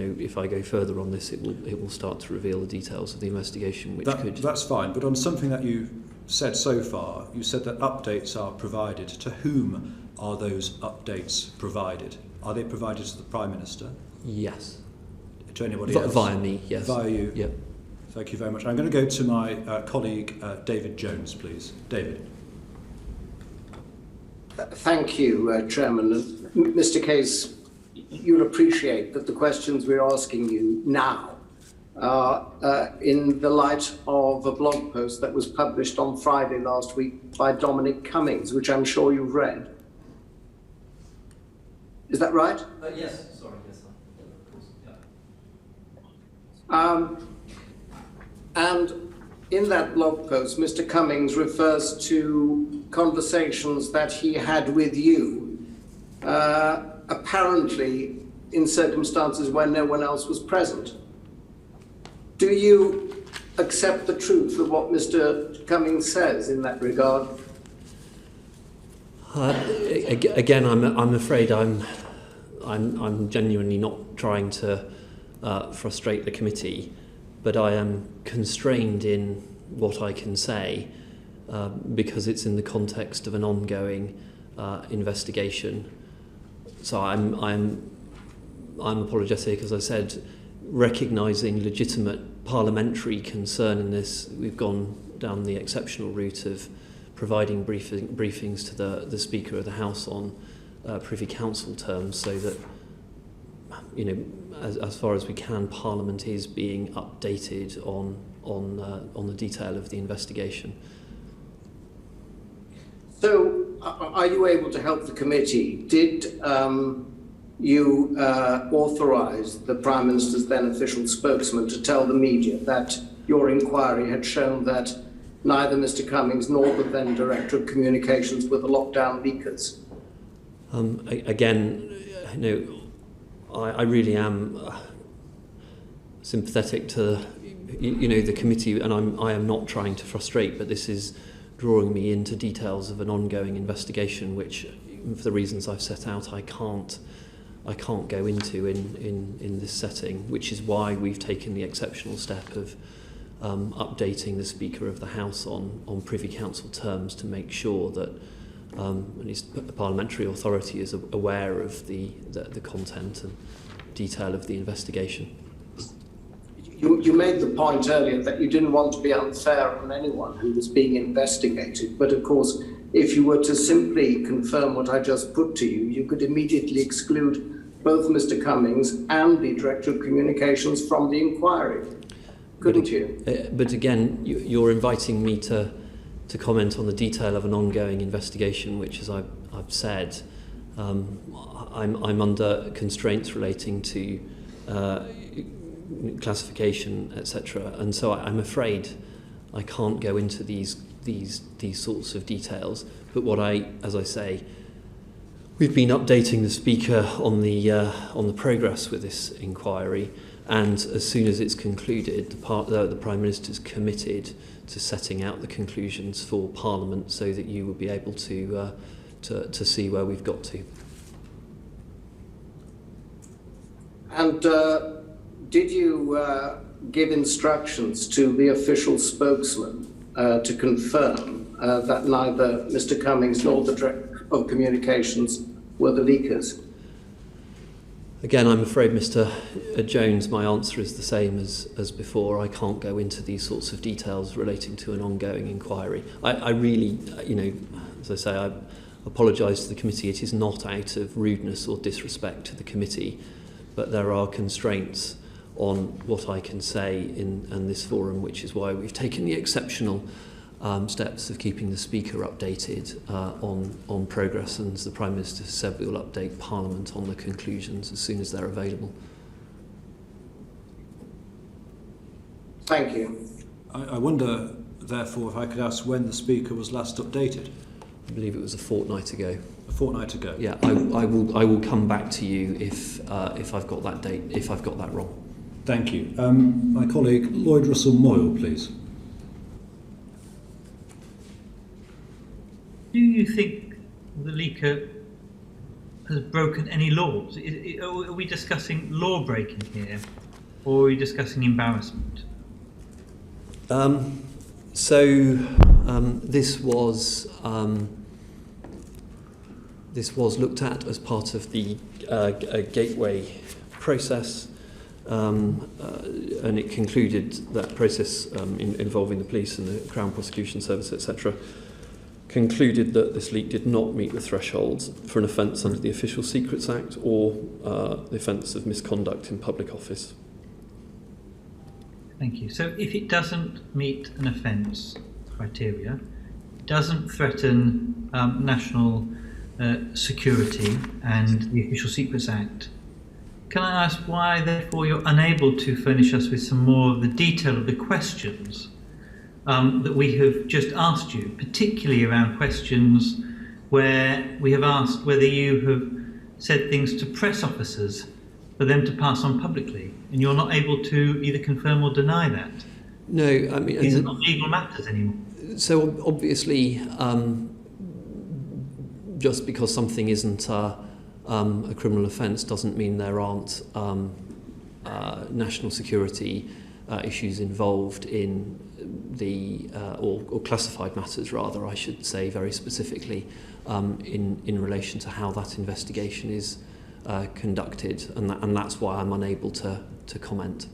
if I go further on this, it will start to reveal the details of the investigation, which That's fine. But on something that you said so far, you said that updates are provided. To whom are those updates provided? Are they provided to the Prime Minister? Yes. To anybody else? Via me, yes. Via you? Yep. Thank you very much. I'm going to go to my colleague, David Jones, please. David. Thank you, Chairman. Mr. Case, you'll appreciate that the questions we're asking you now are in the light of a blog post that was published on Friday last week by Dominic Cummings, which I'm sure you've read. Is that right? Yes, sorry, yes, of course, yeah. And in that blog post, Mr. Cummings refers to conversations that he had with you, apparently in circumstances where no one else was present. Do you accept the truth of what Mr. Cummings says in that regard? Again, I'm afraid I'm genuinely not trying to frustrate the committee, but I am constrained in what I can say because it's in the context of an ongoing investigation. So I'm apologetic, as I said, recognising legitimate parliamentary concern in this. We've gone down the exceptional route of providing briefings to the Speaker of the House on Privy Council terms, so that, as far as we can, Parliament is being updated on the detail of the investigation. So, are you able to help the committee? Did you authorise the Prime Minister's then official spokesman to tell the media that your inquiry had shown that neither Mr. Cummings nor the then Director of Communications were the lockdown leakers? Again, I really am sympathetic to the committee, and I am not trying to frustrate, but this is drawing me into details of an ongoing investigation, which, for the reasons I've set out, I can't go into in this setting, which is why we've taken the exceptional step of updating the Speaker of the House on Privy Council terms to make sure that at least the parliamentary authority is aware of the content and detail of the investigation. You made the point earlier that you didn't want to be unfair on anyone who was being investigated, but of course, if you were to simply confirm what I just put to you, you could immediately exclude both Mr. Cummings and the Director of Communications from the inquiry, couldn't you? But again, you're inviting me to comment on the detail of an ongoing investigation, which, as I've said, I'm under constraints relating to classification, etc. And so I'm afraid I can't go into these sorts of details. But as I say, we've been updating the Speaker on the progress with this inquiry, and as soon as it's concluded, the Prime Minister's committed to setting out the conclusions for Parliament, so that you will be able to see where we've got to. And did you give instructions to the official spokesman to confirm that neither Mr. Cummings nor the Director of Communications were the leakers? Again, I'm afraid, Mr. Jones, my answer is the same as before. I can't go into these sorts of details relating to an ongoing inquiry. I really, as I say, I apologise to the committee. It is not out of rudeness or disrespect to the committee, but there are constraints on what I can say in this forum, which is why we've taken the exceptional steps of keeping the Speaker updated on progress, and as the Prime Minister said, we will update Parliament on the conclusions as soon as they're available. Thank you. I wonder, therefore, if I could ask when the Speaker was last updated. I believe it was a fortnight ago. A fortnight ago? Yeah, I will come back to you if I've got that date, if I've got that wrong. Thank you. My colleague Lloyd Russell Moyle, please. Do you think the leaker has broken any laws? Are we discussing law breaking here, or are we discussing embarrassment? This was looked at as part of the gateway process, and it concluded that process involving the police and the Crown Prosecution Service, etc., concluded that this leak did not meet the thresholds for an offence under the Official Secrets Act or the offence of misconduct in public office. Thank you. So if it doesn't meet an offence criteria, doesn't threaten national security and the Official Secrets Act, can I ask why, therefore, you're unable to furnish us with some more of the detail of the questions that we have just asked you, particularly around questions where we have asked whether you have said things to press officers for them to pass on publicly, and you're not able to either confirm or deny that? No, I mean... These are not legal matters anymore. So obviously, just because something isn't a criminal offence doesn't mean there aren't national security issues involved in the or classified matters, rather, I should say, very specifically in relation to how that investigation is conducted, and that's why I'm unable to comment.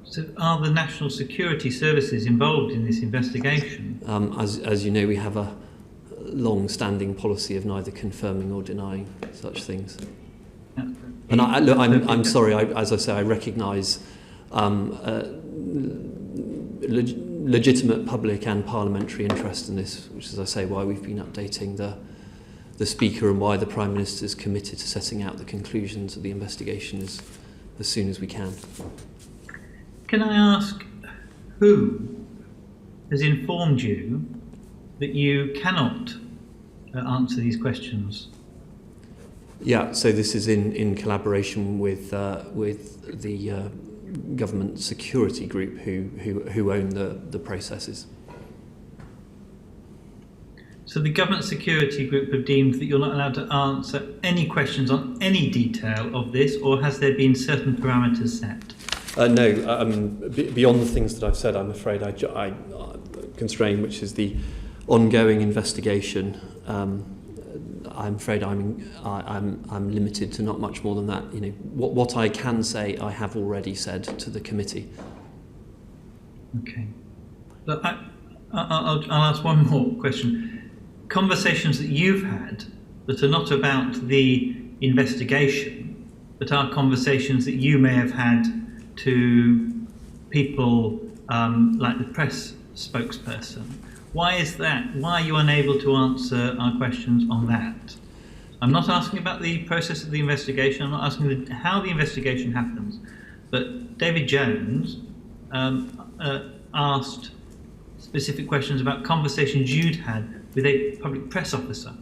So are the national security services involved in this investigation? As you know, we have a long-standing policy of neither confirming or denying such things. Yeah. And I'm sorry, as I say, I recognise legitimate public and parliamentary interest in this, which is, as I say, why we've been updating the Speaker and why the Prime Minister is committed to setting out the conclusions of the investigation as soon as we can. Can I ask who has informed you that you cannot answer these questions? Yeah, so this is in collaboration with the government security group who own the processes. So the government security group have deemed that you're not allowed to answer any questions on any detail of this, or has there been certain parameters set? No, I mean, beyond the things that I've said, I'm afraid I constrain, which is the ongoing investigation. I'm afraid I'm limited to not much more than that. You know, what I can say, I have already said to the committee. Okay. Look, I'll ask one more question. Conversations that you've had that are not about the investigation, but are conversations that you may have had to people like the press spokesperson. Why is that? Why are you unable to answer our questions on that? I'm not asking about the process of the investigation. I'm not asking how the investigation happens. But David Jones asked specific questions about conversations you'd had with a public press officer.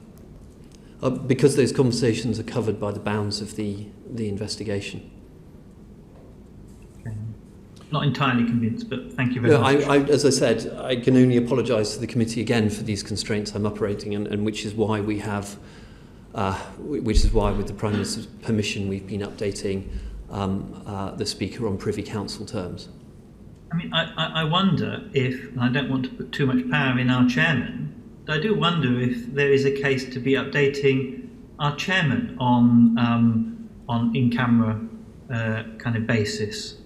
Because those conversations are covered by the bounds of the investigation. Okay. Not entirely convinced, but thank you very much. As I said, I can only apologise to the committee again for these constraints I'm operating, and which is why we have, which is why, with the Prime Minister's permission, we've been updating the Speaker on Privy Council terms. I mean, I wonder if, and I don't want to put too much power in our chairman, but I do wonder if there is a case to be updating our chairman on in-camera kind of basis,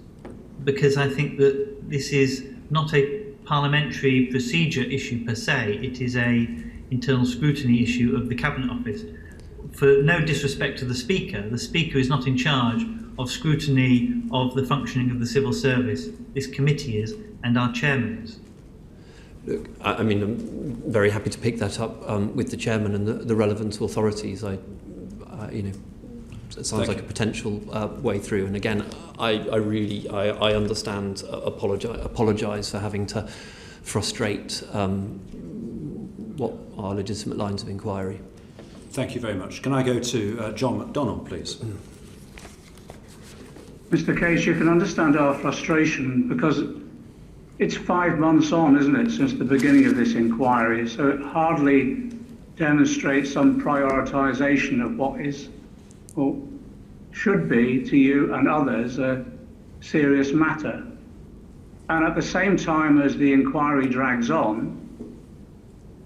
because I think that this is not a parliamentary procedure issue per se. It is a internal scrutiny issue of the Cabinet Office. For no disrespect to the Speaker is not in charge of scrutiny of the functioning of the civil service. This committee is, and our chairman is. Look, I mean, I'm very happy to pick that up with the chairman and the relevant authorities. You know, it sounds like a potential way through. And again, I understand, apologise for having to frustrate what are legitimate lines of inquiry. Thank you very much. Can I go to John McDonnell, please? Mr. Case, you can understand our frustration because it's 5 months on, isn't it, since the beginning of this inquiry, so it hardly demonstrate some prioritisation of what is, or should be to you and others, a serious matter. And at the same time as the inquiry drags on,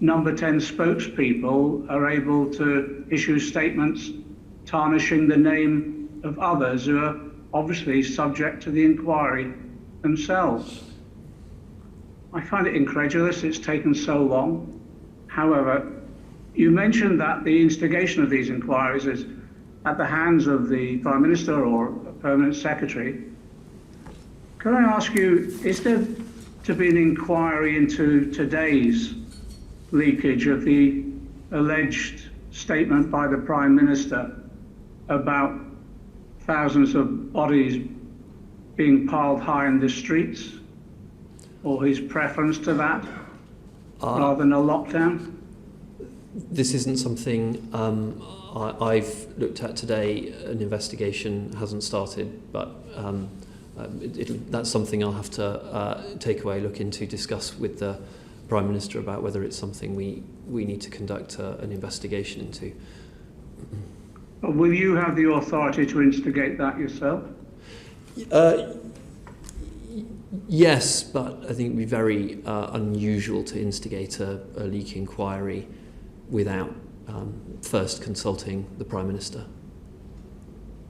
Number 10 spokespeople are able to issue statements tarnishing the name of others who are obviously subject to the inquiry themselves. I find it incredulous it's taken so long. However, you mentioned that the instigation of these inquiries is at the hands of the Prime Minister or a Permanent Secretary. Could I ask you, is there to be an inquiry into today's leakage of the alleged statement by the Prime Minister about thousands of bodies being piled high in the streets, or his preference to that rather than a lockdown? This isn't something I've looked at today. An investigation hasn't started, but that's something I'll have to take away, look into, discuss with the Prime Minister about whether it's something we need to conduct an investigation into. Will you have the authority to instigate that yourself? Yes, but I think it would be very unusual to instigate a leak inquiry without first consulting the Prime Minister.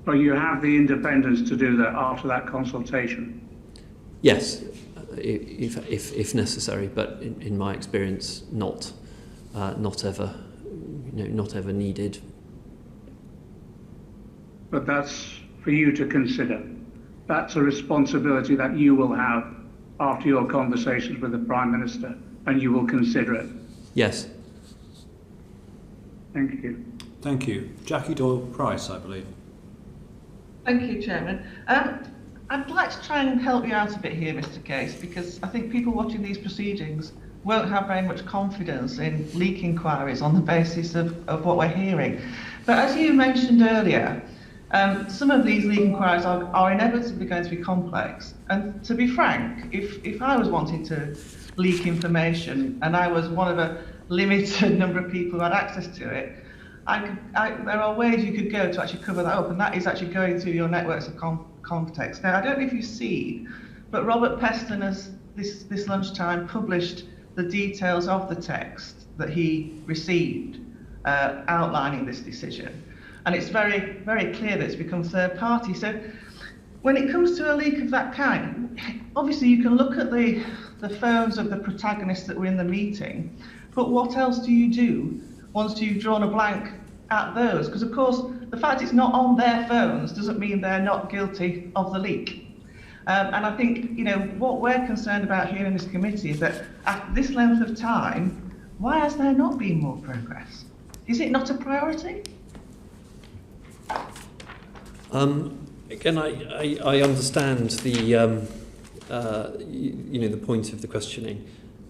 But you have the independence to do that after that consultation? Yes, if necessary, but in my experience, not ever, not ever needed. But that's for you to consider. That's a responsibility that you will have after your conversations with the Prime Minister, and you will consider it. Yes. Thank you. Thank you. Jackie Doyle-Price, I believe. Thank you, Chairman. I'd like to try and help you out a bit here, Mr. Case, because I think people watching these proceedings won't have very much confidence in leak inquiries on the basis of what we're hearing. But as you mentioned earlier, some of these leak inquiries are inevitably going to be complex. And to be frank, if I was wanting to leak information and I was one of a limited number of people who had access to it, there are ways you could go to actually cover that up, and that is actually going through your networks of context. Now, I don't know if you've seen, but Robert Peston has this lunchtime published the details of the text that he received outlining this decision. And it's very, very clear that it's become third party. So when it comes to a leak of that kind, obviously you can look at the phones of the protagonists that were in the meeting, but what else do you do once you've drawn a blank at those? Because of course, the fact it's not on their phones doesn't mean they're not guilty of the leak. And I think, what we're concerned about here in this committee is that at this length of time, why has there not been more progress? Is it not a priority? Again, I understand the point of the questioning.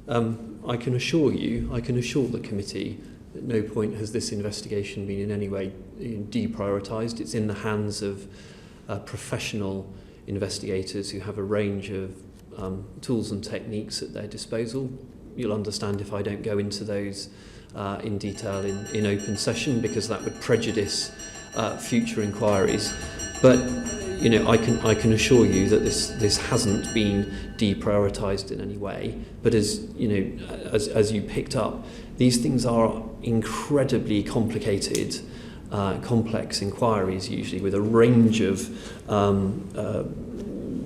I can assure the committee at no point has this investigation been in any way deprioritised. It's in the hands of professional investigators who have a range of tools and techniques at their disposal. You'll understand if I don't go into those in detail in open session, because that would prejudice future inquiries. But I can assure you that this hasn't been deprioritised in any way. But as you picked up, these things are incredibly complicated, complex inquiries, usually with a range of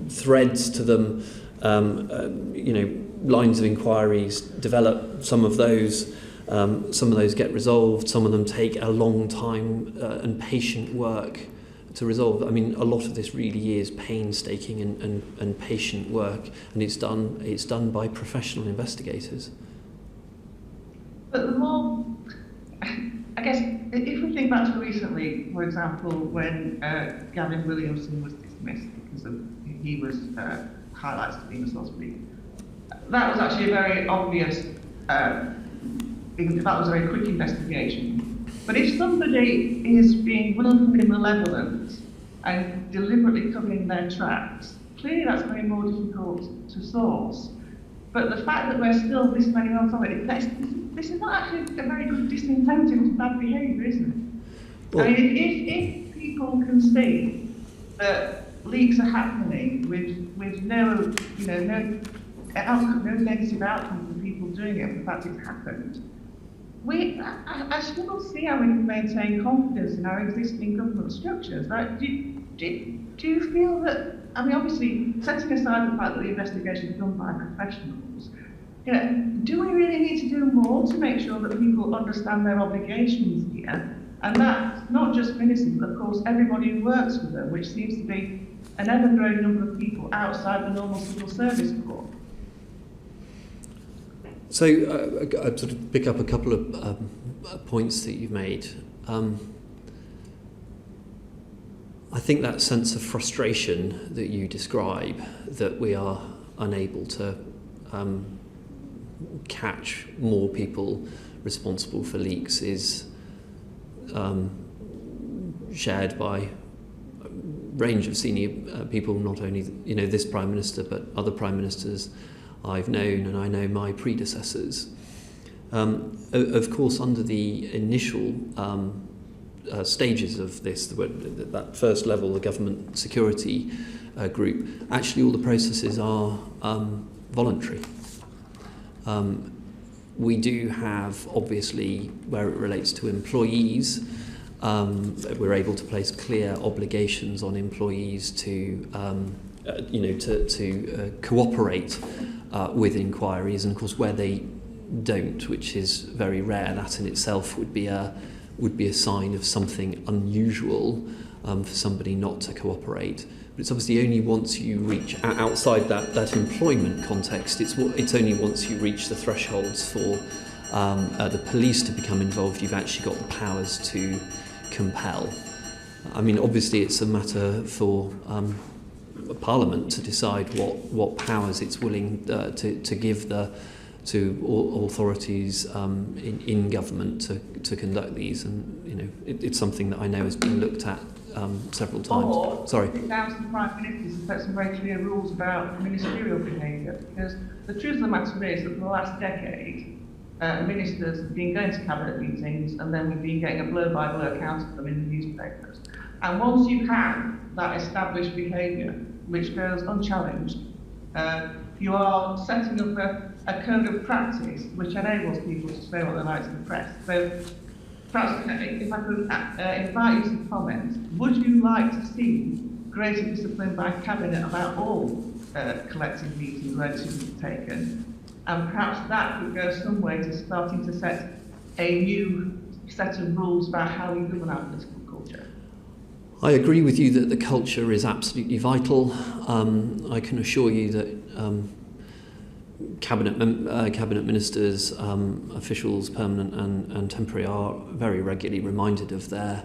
threads to them. Lines of inquiries develop. Some of those get resolved. Some of them take a long time and patient work to resolve. I mean, a lot of this really is painstaking and patient work, and it's done by professional investigators. But the more, I guess, if we think back to recently, for example, when Gavin Williamson was dismissed because he was highlighted as being a source of leak, that was actually a very obvious, that was a very quick investigation. But if somebody is being willfully malevolent and deliberately covering their tracks, clearly that's very more difficult to source. But the fact that we're still this many months on it, this is not actually a very good disincentive to bad behaviour, isn't it? Well, I mean, if people can see that leaks are happening with no, you know, no outcome, no negative outcome for people doing it, the fact it's happened, I still see how we can maintain confidence in our existing government structures. Right? Do you feel that? I mean, obviously, setting aside the fact that the investigation is done by professionals, you know, do we really need to do more to make sure that people understand their obligations here? And that's not just ministers, but of course everybody who works with them, which seems to be an ever-growing number of people outside the normal civil service corps. So I'd sort of pick up a couple of points that you've made. I think that sense of frustration that you describe, that we are unable to catch more people responsible for leaks, is shared by a range of senior people, not only this Prime Minister, but other Prime Ministers I've known, and I know my predecessors. Of course, under the initial stages of this, that first level, the government security group, actually all the processes are voluntary. We do have, obviously, where it relates to employees, we're able to place clear obligations on employees to cooperate with inquiries, and of course where they don't, which is very rare, that in itself would be a sign of something unusual for somebody not to cooperate. But it's obviously only once you reach outside that employment context, it's only once you reach the thresholds for the police to become involved, you've actually got the powers to compel. I mean, obviously it's a matter for Parliament to decide what powers it's willing to give to authorities in government to conduct these, and it's something that I know has been looked at several times. Sorry. It down to the Prime Minister to set some very clear rules about ministerial behaviour, because the truth of the matter is that for the last decade, ministers have been going to cabinet meetings, and then we've been getting a blow-by-blow account of them in the newspapers. And once you have that established behaviour, which goes unchallenged, you are setting up a code of practice which enables people to say what they like to the press. So perhaps if I could invite you to comment, would you like to see greater discipline by Cabinet about all collective meetings where decisions are taken? And perhaps that could go some way to starting to set a new set of rules about how we govern our political culture. I agree with you that the culture is absolutely vital. I can assure you that cabinet ministers, officials, permanent and temporary, are very regularly reminded of their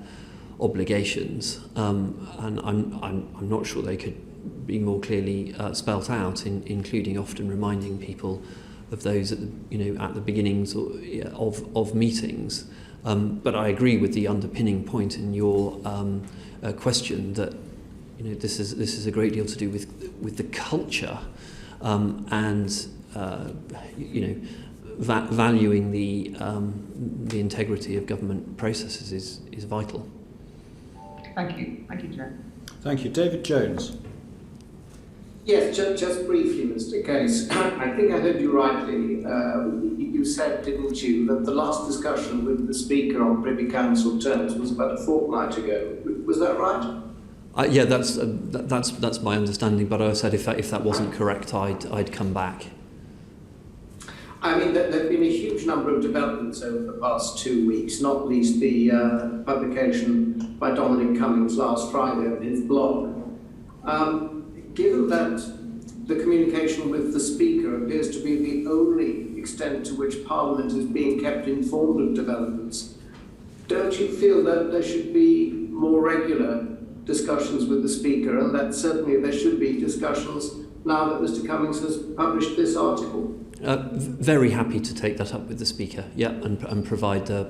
obligations, and I'm not sure they could be more clearly spelt out, including often reminding people of those at the beginnings of meetings. But I agree with the underpinning point in your question that this is a great deal to do with the culture, and valuing the integrity of government processes is vital. Thank you, Chair. Thank you, David Jones. Yes, just briefly, Mr. Case. I think I heard you rightly. You said, didn't you, that the last discussion with the Speaker on Privy Council terms was about a fortnight ago. Was that right? Yeah, that's my understanding. But I said if that wasn't correct, I'd come back. I mean, there have been a huge number of developments over the past 2 weeks, not least the publication by Dominic Cummings last Friday of his blog. Given that the communication with the Speaker appears to be the only extent to which Parliament is being kept informed of developments, don't you feel that there should be more regular discussions with the Speaker, and that certainly there should be discussions now that Mr. Cummings has published this article? Very happy to take that up with the Speaker, yeah, and provide a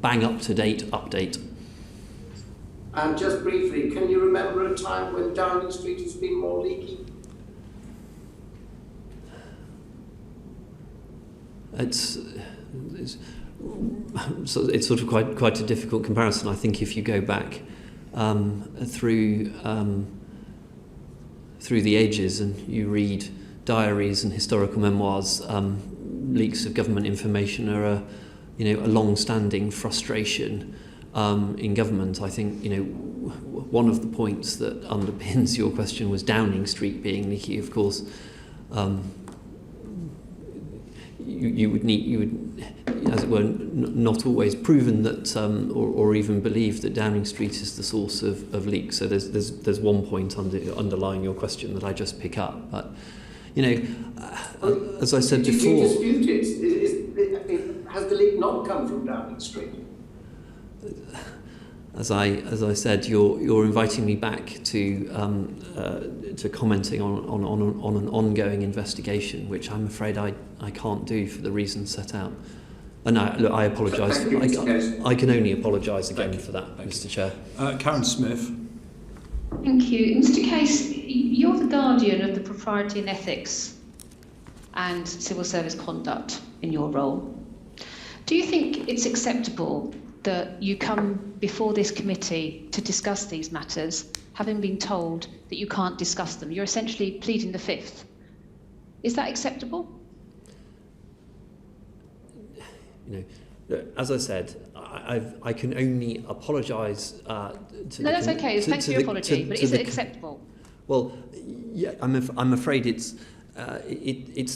bang up-to-date update. And just briefly, can you remember a time when Downing Street has been more leaky? it's sort of quite a difficult comparison. I think if you go back through the ages and you read diaries and historical memoirs, leaks of government information are a long-standing frustration in government. I think one of the points that underpins your question was Downing Street being leaky. Of course, you would, as it were, not always proven that or even believe that Downing Street is the source of leaks. So there's one point underlying your question that I just pick up. But as I said before, do you dispute it? Has the leak not come from Downing Street? As I said, you're inviting me back to commenting on an ongoing investigation, which I'm afraid I can't do for the reasons set out. And I apologise. I can only apologise again for that, Mr. Chair. Karen Smith. Thank you. Mr. Case, you're the guardian of the propriety and ethics and civil service conduct in your role. Do you think it's acceptable that you come before this committee to discuss these matters, having been told that you can't discuss them? You're essentially pleading the fifth. Is that acceptable? As I said, I can only apologise to. No, that's okay. Thanks for your apology. But is it acceptable? Well, yeah, I'm afraid it's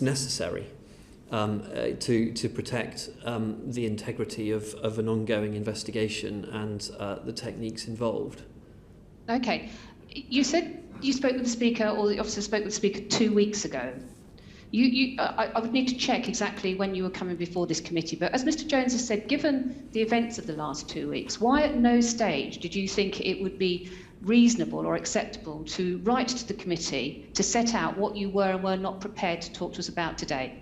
necessary. To protect the integrity of an ongoing investigation and the techniques involved. Okay. You said you spoke with the Speaker, or the officer spoke with the Speaker 2 weeks ago. I would need to check exactly when you were coming before this committee, but as Mr. Jones has said, given the events of the last 2 weeks, why at no stage did you think it would be reasonable or acceptable to write to the committee to set out what you were and were not prepared to talk to us about today?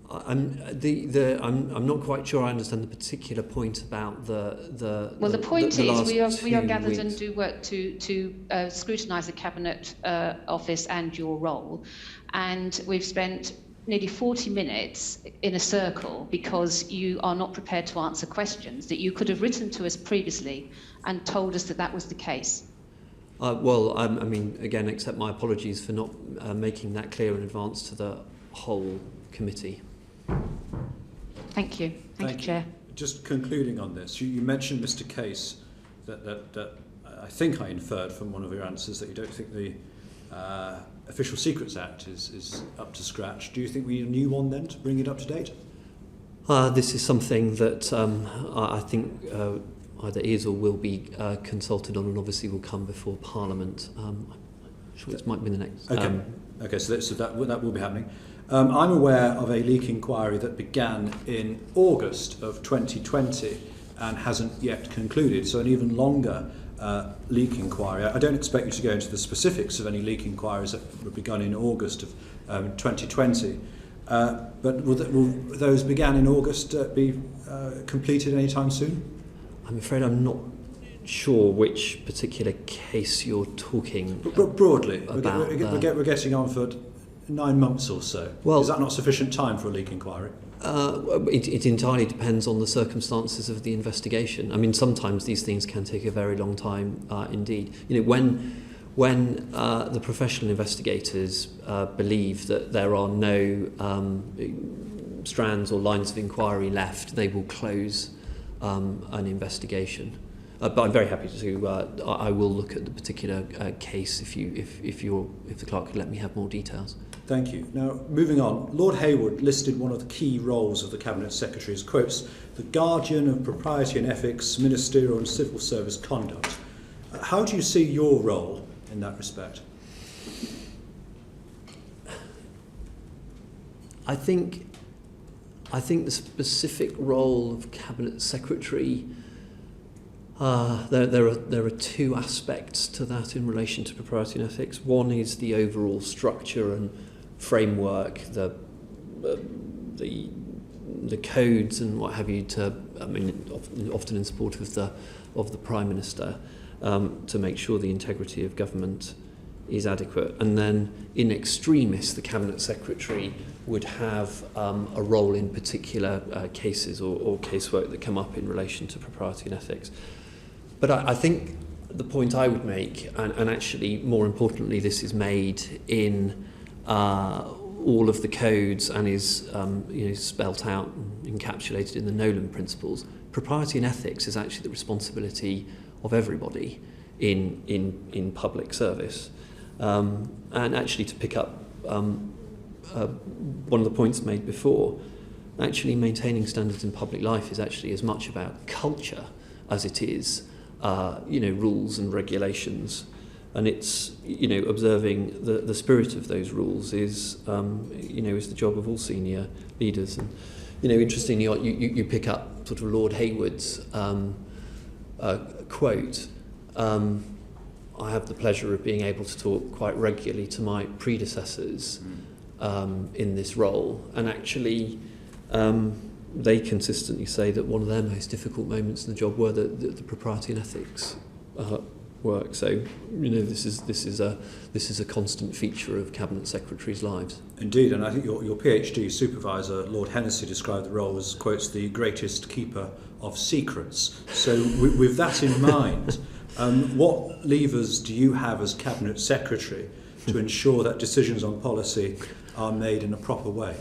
I'm not quite sure I understand the particular point about the. Well, the point is we are gathered weeks. and do work to scrutinise the Cabinet Office and your role, and we've spent nearly 40 minutes in a circle because you are not prepared to answer questions that you could have written to us previously and told us that was the case. Well, I mean, again, accept my apologies for not making that clear in advance to the whole committee. Thank you. Thank you, Chair. Just concluding on this, you mentioned, Mr. Case, that I think I inferred from one of your answers that you don't think the Official Secrets Act is up to scratch. Do you think we need a new one then to bring it up to date? This is something that I think either is or will be consulted on, and obviously will come before Parliament. I'm sure this might be the next. Okay, so that will be happening. I'm aware of a leak inquiry that began in August of 2020 and hasn't yet concluded, so an even longer leak inquiry. I don't expect you to go into the specifics of any leak inquiries that were begun in August of 2020, but will those began in August be completed anytime soon? I'm afraid I'm not sure which particular case you're talking broadly about. We're getting on for 9 months or so. Well, is that not sufficient time for a leak inquiry? It entirely depends on the circumstances of the investigation. I mean, sometimes these things can take a very long time indeed. When the professional investigators believe that there are no strands or lines of inquiry left, they will close an investigation. But I'm very happy to. I will look at the particular case if the clerk could let me have more details. Thank you. Now, moving on, Lord Hayward listed one of the key roles of the Cabinet Secretary as, quotes, the guardian of propriety and ethics, ministerial and civil service conduct. How do you see your role in that respect? I think the specific role of Cabinet Secretary. There are two aspects to that in relation to propriety and ethics. One is the overall structure and framework, the codes and what have you. Often in support of the Prime Minister, to make sure the integrity of government is adequate. And then in extremis, the Cabinet Secretary would have a role in particular cases or casework that come up in relation to propriety and ethics. But I think the point I would make, and actually more importantly this is made in all of the codes and is spelt out and encapsulated in the Nolan principles, propriety and ethics is actually the responsibility of everybody in public service. And actually, to pick up one of the points made before, actually maintaining standards in public life is actually as much about culture as it is, rules and regulations. And it's, observing the spirit of those rules is the job of all senior leaders. And, interestingly, you pick up sort of Lord Hayward's quote. I have the pleasure of being able to talk quite regularly to my predecessors in this role, and actually they consistently say that one of their most difficult moments in the job were the propriety and ethics work. So this is a constant feature of Cabinet Secretaries' lives. Indeed, and I think your PhD supervisor, Lord Hennessy, described the role as, quotes, the greatest keeper of secrets. So with that in mind, what levers do you have as Cabinet Secretary to ensure that decisions on policy are made in a proper way?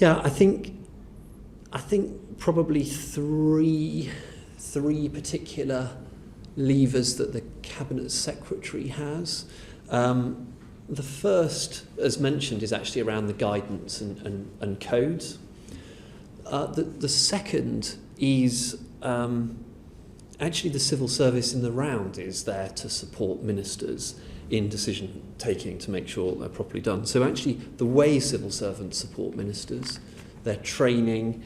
I think probably three particular levers that the Cabinet Secretary has. The first, as mentioned, is actually around the guidance and codes. The second is actually the civil service in the round is there to support ministers in decision taking to make sure they're properly done. So actually the way civil servants support ministers, their training,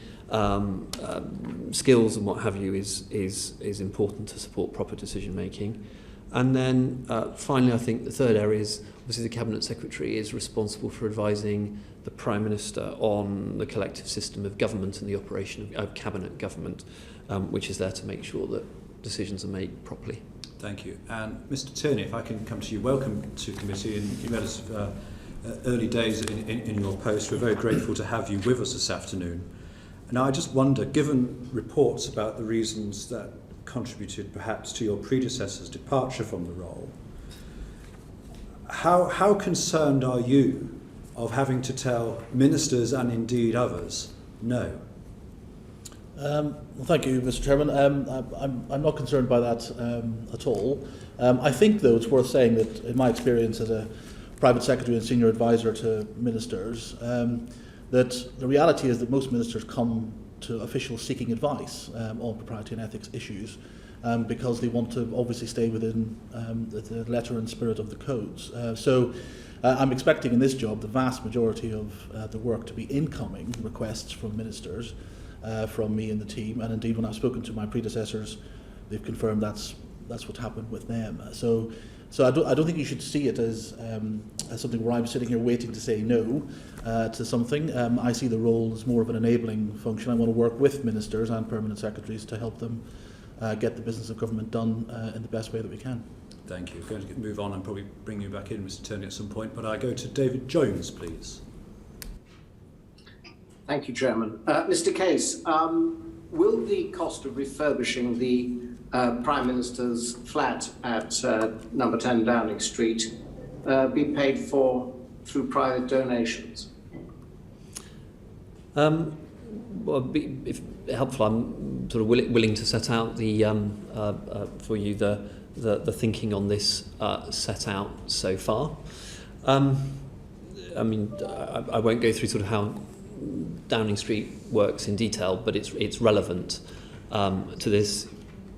skills and what have you is important to support proper decision making. And then finally, I think the third area is obviously the Cabinet Secretary is responsible for advising the Prime Minister on the collective system of government and the operation of Cabinet government, which is there to make sure that decisions are made properly. Thank you. And Mr. Tierney, if I can come to you, welcome to committee, and you met us early days in your post. We're very grateful to have you with us this afternoon. Now, I just wonder, given reports about the reasons that contributed perhaps to your predecessor's departure from the role, how concerned are you of having to tell ministers and indeed others no? Well, thank you, Mr. Chairman. I'm not concerned by that at all. I think, though, it's worth saying that in my experience as a private secretary and senior advisor to ministers, that the reality is that most ministers come to officials seeking advice on propriety and ethics issues because they want to obviously stay within the letter and spirit of the codes. So I'm expecting in this job the vast majority of the work to be incoming requests from ministers, from me and the team, and indeed when I've spoken to my predecessors, they've confirmed that's what happened with them. So I don't think you should see it as something where I'm sitting here waiting to say no to something. I see the role as more of an enabling function. I want to work with ministers and permanent secretaries to help them get the business of government done in the best way that we can. Thank you. We're going to move on and probably bring you back in, Mr. Tierney, at some point, but I go to David Jones, please. Thank you, Chairman. Mr. Case, will the cost of refurbishing the Prime Minister's flat at number 10 Downing Street be paid for through private donations? Well, if helpful, I'm sort of willing to set out the for you the thinking on this set out so far. I mean, I won't go through sort of how Downing Street works in detail, but it's relevant to this.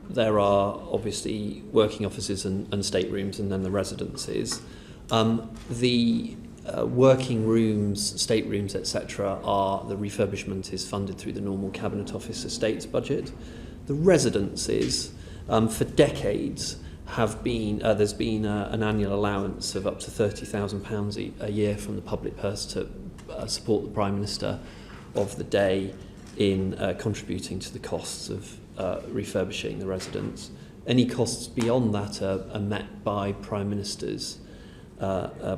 There are obviously working offices and staterooms, and then the residences. The working rooms, staterooms, etc. the refurbishment is funded through the normal Cabinet Office estates budget. The residences, for decades, have been there's been an annual allowance of up to £30,000 a year from the public purse to support the Prime Minister of the day in contributing to the costs of refurbishing the residence. Any costs beyond that are met by Prime Ministers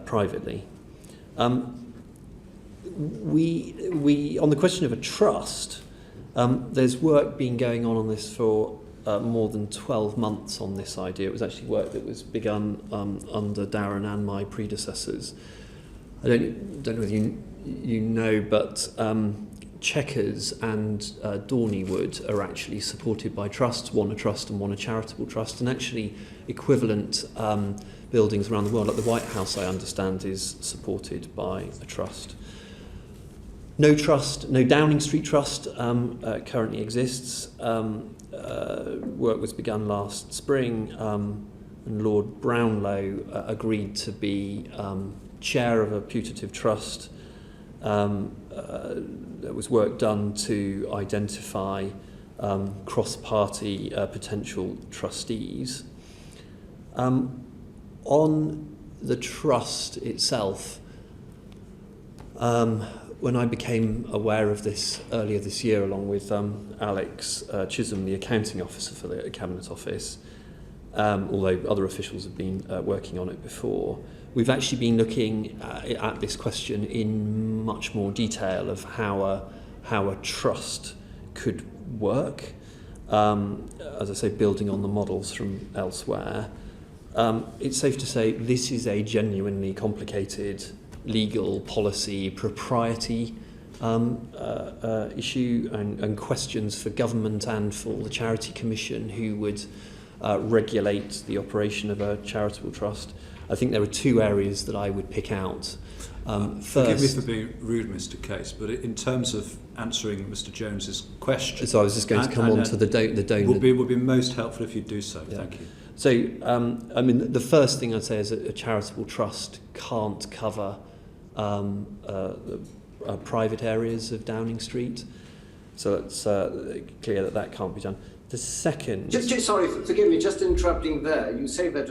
privately. We on the question of a trust, there's work been going on this for more than 12 months on this idea. It was actually work that was begun under Darren and my predecessors. I don't know whether you know, but Chequers and Dorneywood are actually supported by trusts, one a trust and one a charitable trust, and actually equivalent buildings around the world, like the White House, I understand, is supported by a trust. No trust, no Downing Street Trust currently exists. Work was begun last spring, and Lord Brownlow agreed to be chair of a putative trust. There was work done to identify cross-party potential trustees. On the trust itself, when I became aware of this earlier this year, along with Alex Chisholm, the accounting officer for the Cabinet Office, although other officials have been working on it before, we've actually been looking at this question in much more detail of how a trust could work. As I say, building on the models from elsewhere. It's safe to say this is a genuinely complicated legal policy propriety issue and questions for government and for the Charity Commission, who would regulate the operation of a charitable trust. I think there are two areas that I would pick out. Forgive me for being rude, Mr. Case, but in terms of answering Mr. Jones's question, so I was just going to come on to the donor. Would be most helpful if you do so. Yeah. Thank you. So, I mean, the first thing I'd say is that a charitable trust can't cover private areas of Downing Street. So it's clear that that can't be done. The second... Sorry, forgive me, just interrupting there. You say that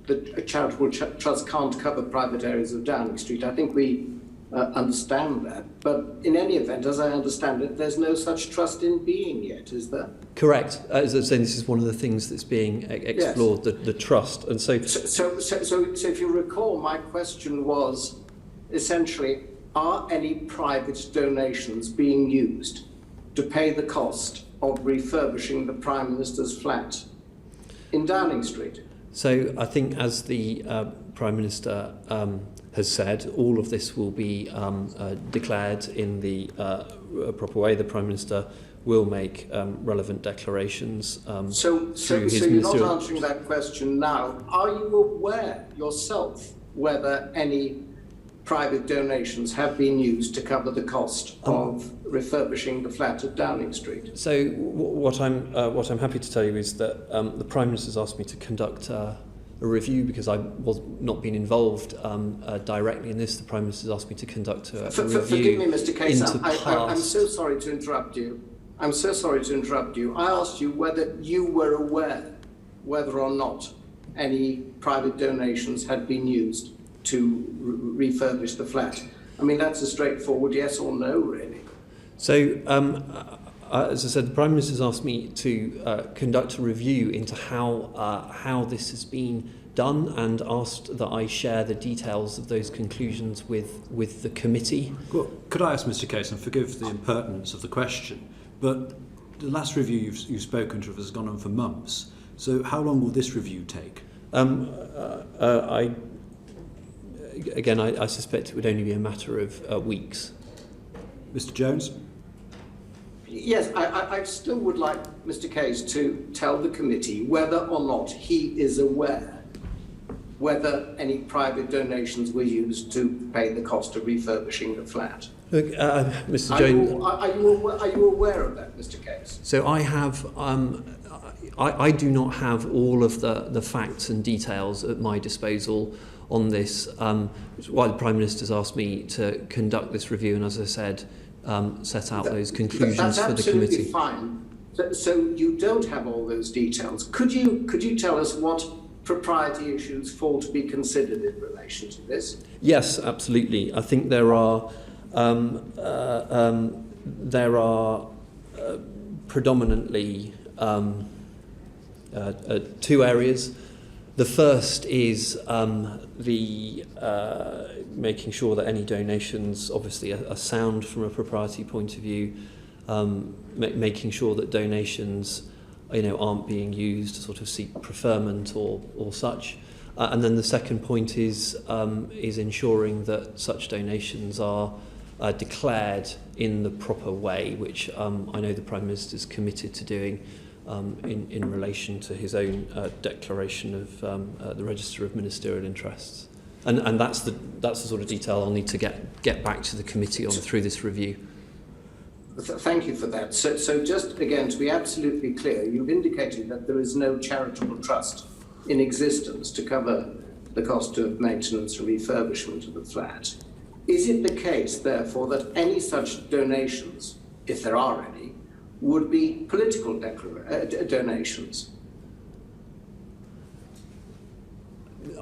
a charitable trust can't cover private areas of Downing Street. I think we understand that. But in any event, as I understand it, there's no such trust in being yet, is there? Correct. As I was saying, this is one of the things that's being explored, yes. the trust. And so if you recall, my question was essentially, are any private donations being used to pay the cost of refurbishing the Prime Minister's flat in Downing Street? So I think, as the Prime Minister has said, all of this will be declared in the proper way. The Prime Minister will make relevant declarations so you're not answering that question now. Are you aware yourself whether any private donations have been used to cover the cost of refurbishing the flat at Downing Street? So what I'm happy to tell you is that the Prime Minister's asked me to conduct a review, because I was not being involved directly in this. The Prime Minister's asked me to conduct a review. Forgive me, Mr. Case. I'm so sorry to interrupt you. I'm so sorry to interrupt you. I asked you whether you were aware whether or not any private donations had been used to refurbish the flat. I mean, that's a straightforward yes or no, really. So, as I said, the Prime Minister's asked me to conduct a review into how this has been done, and asked that I share the details of those conclusions with the committee. Well, could I ask Mr. Case, and forgive the impertinence of the question, but the last review you've spoken to has gone on for months. So how long will this review take? I suspect it would only be a matter of weeks. Mr. Jones? Yes, I still would like Mr. Case to tell the committee whether or not he is aware whether any private donations were used to pay the cost of refurbishing the flat. Look, Mr. Jones... Are you aware of that, Mr. Case? So I have... I do not have all of the facts and details at my disposal on this, which is why the Prime Minister's asked me to conduct this review, and as I said, set out those conclusions for the committee. That's absolutely fine. So you don't have all those details. Could you tell us what propriety issues fall to be considered in relation to this? Yes, absolutely. I think there are predominantly two areas. The first is making sure that any donations obviously are sound from a propriety point of view, making sure that donations aren't being used to sort of seek preferment or such. And then the second point is ensuring that such donations are declared in the proper way, which I know the Prime Minister is committed to doing in relation to his own declaration of the Register of Ministerial Interests. And that's the sort of detail I'll need to get back to the committee on through this review. Thank you for that. So just again, to be absolutely clear, you've indicated that there is no charitable trust in existence to cover the cost of maintenance and refurbishment of the flat. Is it the case, therefore, that any such donations, if there are any, would be political donations?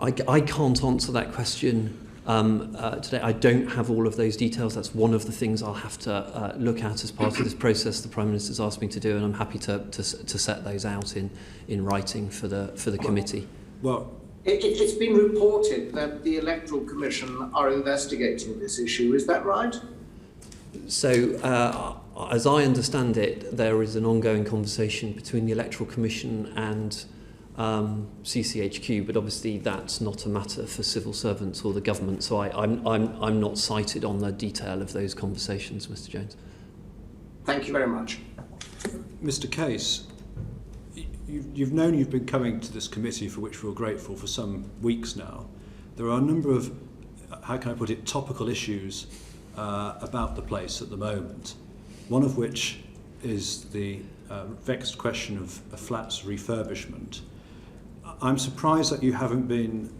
I can't answer that question today. I don't have all of those details. That's one of the things I'll have to look at as part of this process the Prime Minister's asked me to do, and I'm happy to set those out in writing for the committee. Well, it's been reported that the Electoral Commission are investigating this issue. Is that right? So, as I understand it, there is an ongoing conversation between the Electoral Commission and CCHQ, but obviously that's not a matter for civil servants or the government. So I'm not cited on the detail of those conversations, Mr. Jones. Thank you very much. Mr. Case, you've known you've been coming to this committee, for which we're grateful, for some weeks now. There are a number of, how can I put it, topical issues about the place at the moment. One of which is the vexed question of a flat's refurbishment. I'm surprised that you haven't been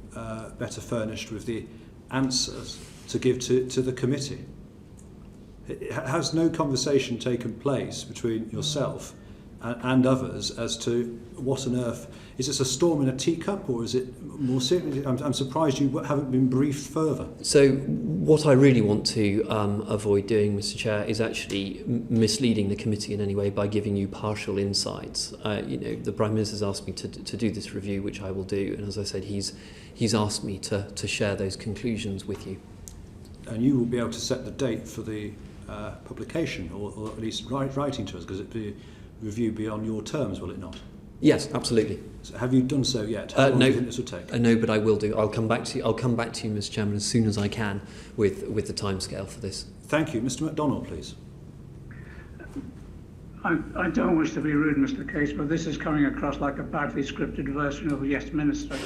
better furnished with the answers to give to the committee. Has no conversation taken place between yourself and others as to what on earth, is this a storm in a teacup, or is it more serious? I'm surprised you haven't been briefed further. So what I really want to avoid doing, Mr. Chair, is actually misleading the committee in any way by giving you partial insights. The Prime Minister's asked me to do this review, which I will do, and as I said, he's asked me to share those conclusions with you. And you will be able to set the date for the publication, or at least writing to us, because it'll be review be on your terms, will it not? Yes, absolutely. So have you done so yet? How long do you think this will take? No, but I will do. I'll come back to you, Mr. Chairman, as soon as I can with the timescale for this. Thank you. Mr. MacDonald, please. I don't wish to be rude, Mr. Case, but this is coming across like a badly scripted version of Yes Minister.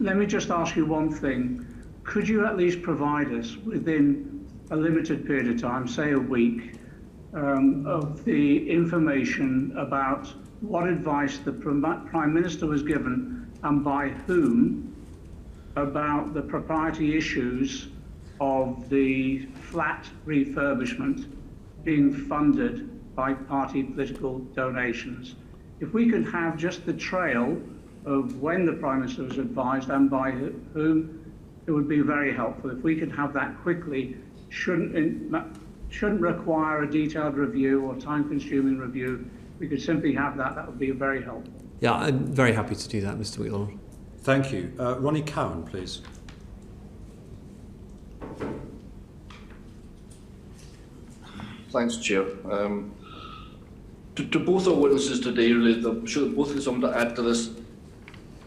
Let me just ask you one thing. Could you at least provide us within a limited period of time, say a week, of the information about what advice the Prime Minister was given and by whom about the propriety issues of the flat refurbishment being funded by party political donations? If we could have just the trail of when the Prime Minister was advised and by whom, it would be very helpful. If we could have that quickly, shouldn't require a detailed review or time-consuming review. We could simply have that would be very helpful. Yeah, I'm very happy to do that, Mr. MacDonald. Thank you. Ronnie Cowan, please. Thanks, Chair. To both our witnesses today, really, I'm sure that both of them something to add to this.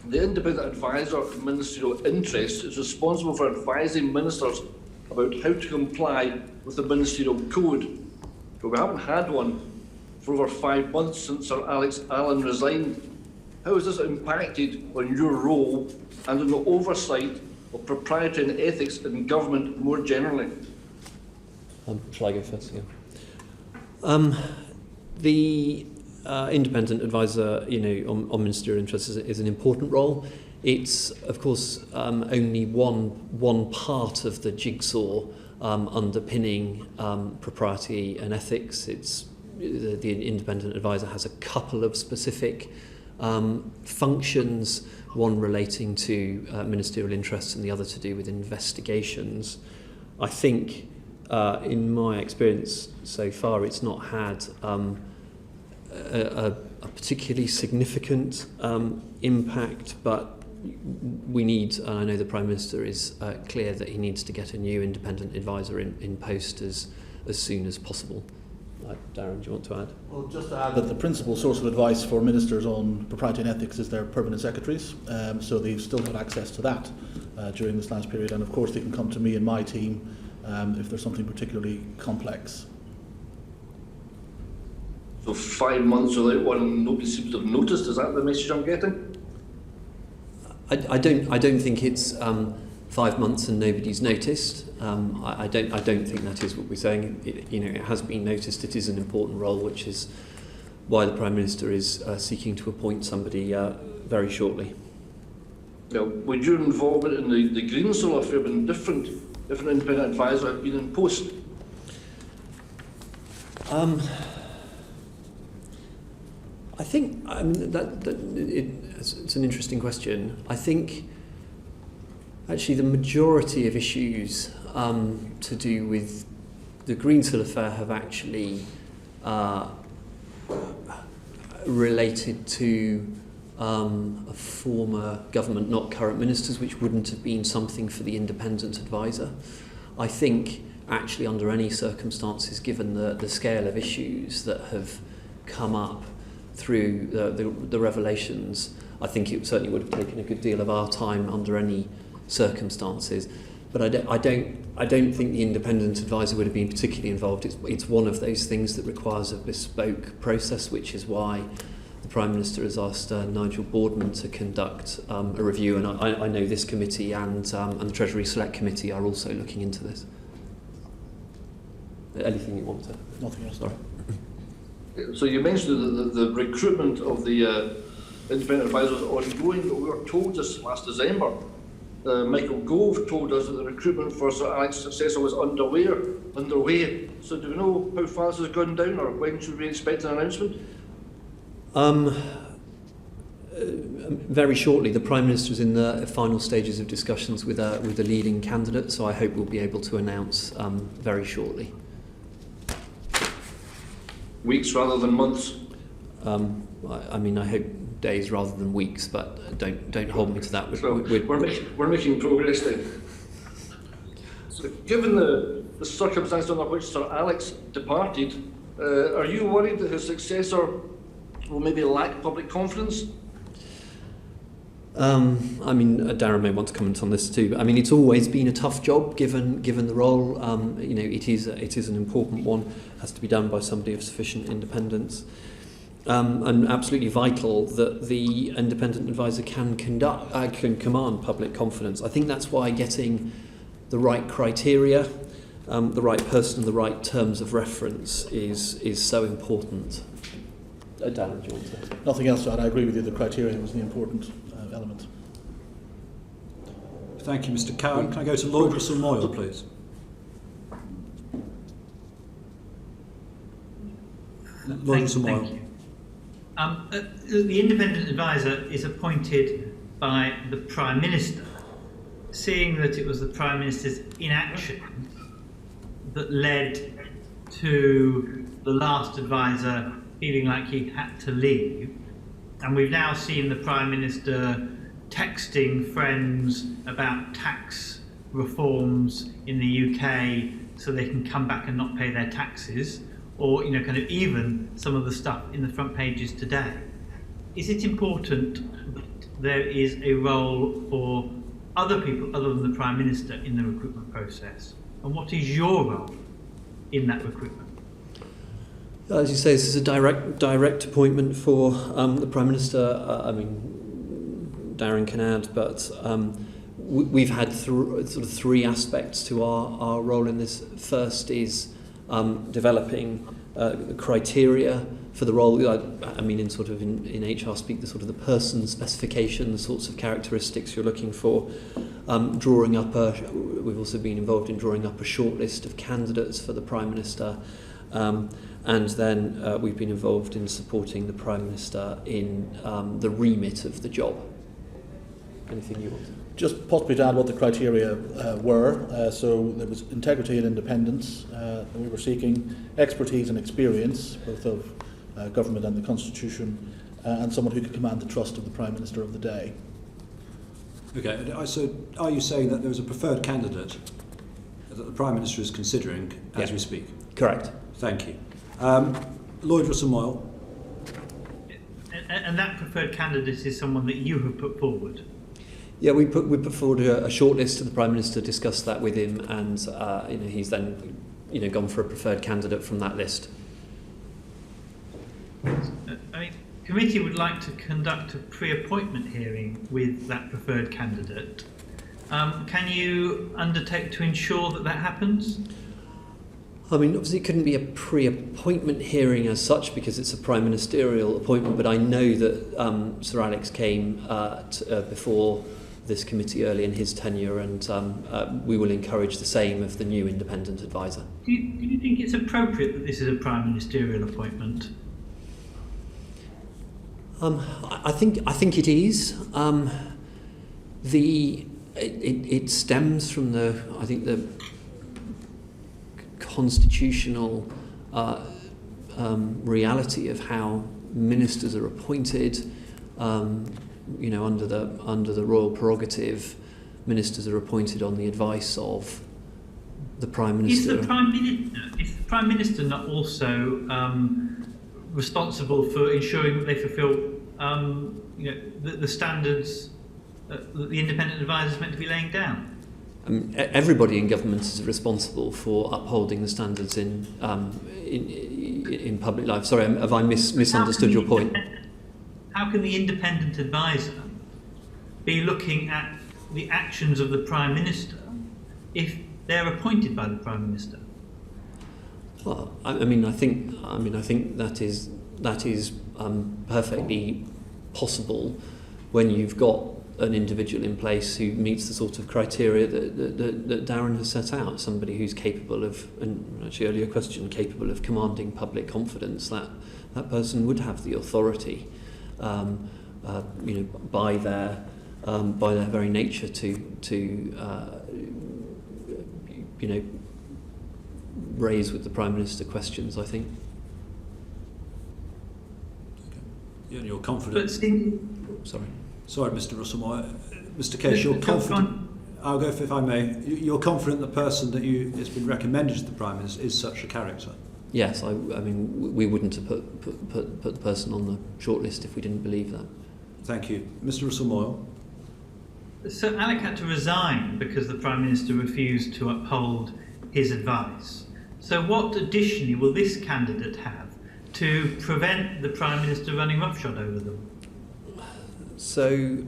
The independent advisor of ministerial interests is responsible for advising ministers about how to comply with the ministerial code. But we haven't had one for over 5 months since Sir Alex Allen resigned. How has this impacted on your role and on the oversight of propriety and ethics in government more generally? Shall I go first? Yeah. The independent advisor, on ministerial interests is an important role. It's, of course, only one part of the jigsaw underpinning propriety and ethics. It's the independent advisor has a couple of specific functions, one relating to ministerial interests and the other to do with investigations. I think, in my experience so far, it's not had a particularly significant impact, but we need, and I know the Prime Minister is clear that he needs to get a new independent advisor in post as soon as possible. Darren, do you want to add? Well, just to add that the principal source of advice for ministers on propriety and ethics is their permanent secretaries, so they've still got access to that during this last period, and of course they can come to me and my team if there's something particularly complex. So 5 months without one, and nobody seems to have noticed. Is that the message I'm getting? I don't think it's 5 months and nobody's noticed. I don't think that is what we're saying. It has been noticed. It is an important role, which is why the Prime Minister is seeking to appoint somebody very shortly. Now, would your involvement in the Greensill affair been different if an independent advisor had been in post? I think it's an interesting question. I think actually the majority of issues to do with the Greensill affair have actually related to a former government, not current ministers, which wouldn't have been something for the independent advisor. I think actually under any circumstances, given the scale of issues that have come up through the revelations, I think it certainly would have taken a good deal of our time under any circumstances. But I don't think the independent advisor would have been particularly involved. It's one of those things that requires a bespoke process, which is why the Prime Minister has asked Nigel Boardman to conduct a review, and I know this committee and the Treasury Select Committee are also looking into this. Anything you want to? Nothing else. Sorry. So you mentioned the recruitment of the independent advisors ongoing, but we were told just last December, Michael Gove told us that the recruitment for Sir Alex's successor was underway. So do we know how far this has gone down, or when should we expect an announcement? Very shortly. The Prime Minister is in the final stages of discussions with the leading candidate, so I hope we'll be able to announce very shortly. Weeks rather than months? I mean, I hope days rather than weeks, but don't hold me to that. We're making progress then. So given the circumstances under which Sir Alex departed, are you worried that his successor will maybe lack public confidence? I mean, Darren may want to comment on this too. But I mean, it's always been a tough job given the role. It is an important one. It has to be done by somebody of sufficient independence, and absolutely vital that the independent advisor can command public confidence. I think that's why getting the right criteria, the right person, the right terms of reference is so important. Darren, do you want to? Nothing else to add. I agree with you. The criteria was the important element. Thank you, Mr. Cowan. Can I go to Lord Russell-Moyle, please? Lord Russell-Moyle. Thank you. The independent advisor is appointed by the Prime Minister. Seeing that it was the Prime Minister's inaction that led to the last advisor feeling like he had to leave, and we've now seen the Prime Minister texting friends about tax reforms in the UK so they can come back and not pay their taxes, or kind of even some of the stuff in the front pages today. Is it important that there is a role for other people other than the Prime Minister in the recruitment process? And what is your role in that recruitment? As you say, this is a direct appointment for the Prime Minister. I mean, Darren can add, but we've had sort of three aspects to our role in this. First is developing the criteria for the role. I mean, in HR speak, the sort of the person specification, the sorts of characteristics you're looking for. Drawing up we've also been involved in drawing up a short list of candidates for the Prime Minister. And then we've been involved in supporting the Prime Minister in the remit of the job. Anything you want to? Just possibly to add what the criteria were. So there was integrity and independence that we were seeking, expertise and experience, both of government and the Constitution, and someone who can command the trust of the Prime Minister of the day. Okay, so are you saying that there's a preferred candidate that the Prime Minister is considering as we speak? Correct. Thank you. Lloyd Russell-Moyle. And that preferred candidate is someone that you have put forward? Yeah, we put forward a shortlist to the Prime Minister, discussed that with him, and he's then gone for a preferred candidate from that list. Committee would like to conduct a pre-appointment hearing with that preferred candidate. Can you undertake to ensure that happens? Obviously it couldn't be a pre-appointment hearing as such because it's a Prime Ministerial appointment, but I know that Sir Alex came before this committee early in his tenure, and we will encourage the same of the new independent advisor. Do you think it's appropriate that this is a Prime Ministerial appointment? I think it is. It stems from the constitutional reality of how ministers are appointed. Under the royal prerogative, ministers are appointed on the advice of the Prime Minister. Is the Prime Minister not also responsible for ensuring that they fulfil the standards that the independent advisor is meant to be laying down? Everybody in government is responsible for upholding the standards in public life. Sorry, have I misunderstood your point? How can the independent advisor be looking at the actions of the Prime Minister if they're appointed by the Prime Minister? Well, I think that is perfectly possible when you've got an individual in place who meets the sort of criteria that Darren has set out. Somebody who's capable of, and actually earlier question, capable of commanding public confidence. That person would have the authority, by their very nature to raise with the Prime Minister questions, I think. Okay. Yeah, and you're confident. Sorry, Mr. Russell-Moyle. Mr. Case, you're confident. I'll go if I may. You're confident the person that has been recommended to the Prime Minister is such a character? Yes, we wouldn't have put the person on the shortlist if we didn't believe that. Thank you. Mr. Russell-Moyle. So Alec had to resign because the Prime Minister refused to uphold his advice. So what additionally will this candidate have to prevent the Prime Minister running roughshod over them? So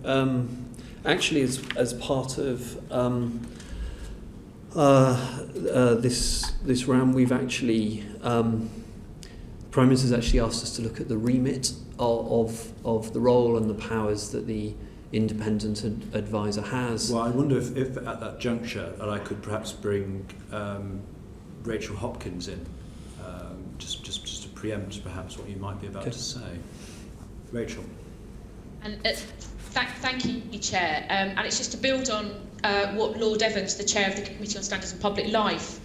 actually as part of this round, we've actually the Prime Minister's actually asked us to look at the remit of the role and the powers that the independent advisor has. Well, I wonder if at that juncture that I could perhaps bring Rachel Hopkins in, just to preempt perhaps what you might be about to say. Rachel. And thank you, Chair. And it's just to build on what Lord Evans, the Chair of the Committee on Standards and Public Life,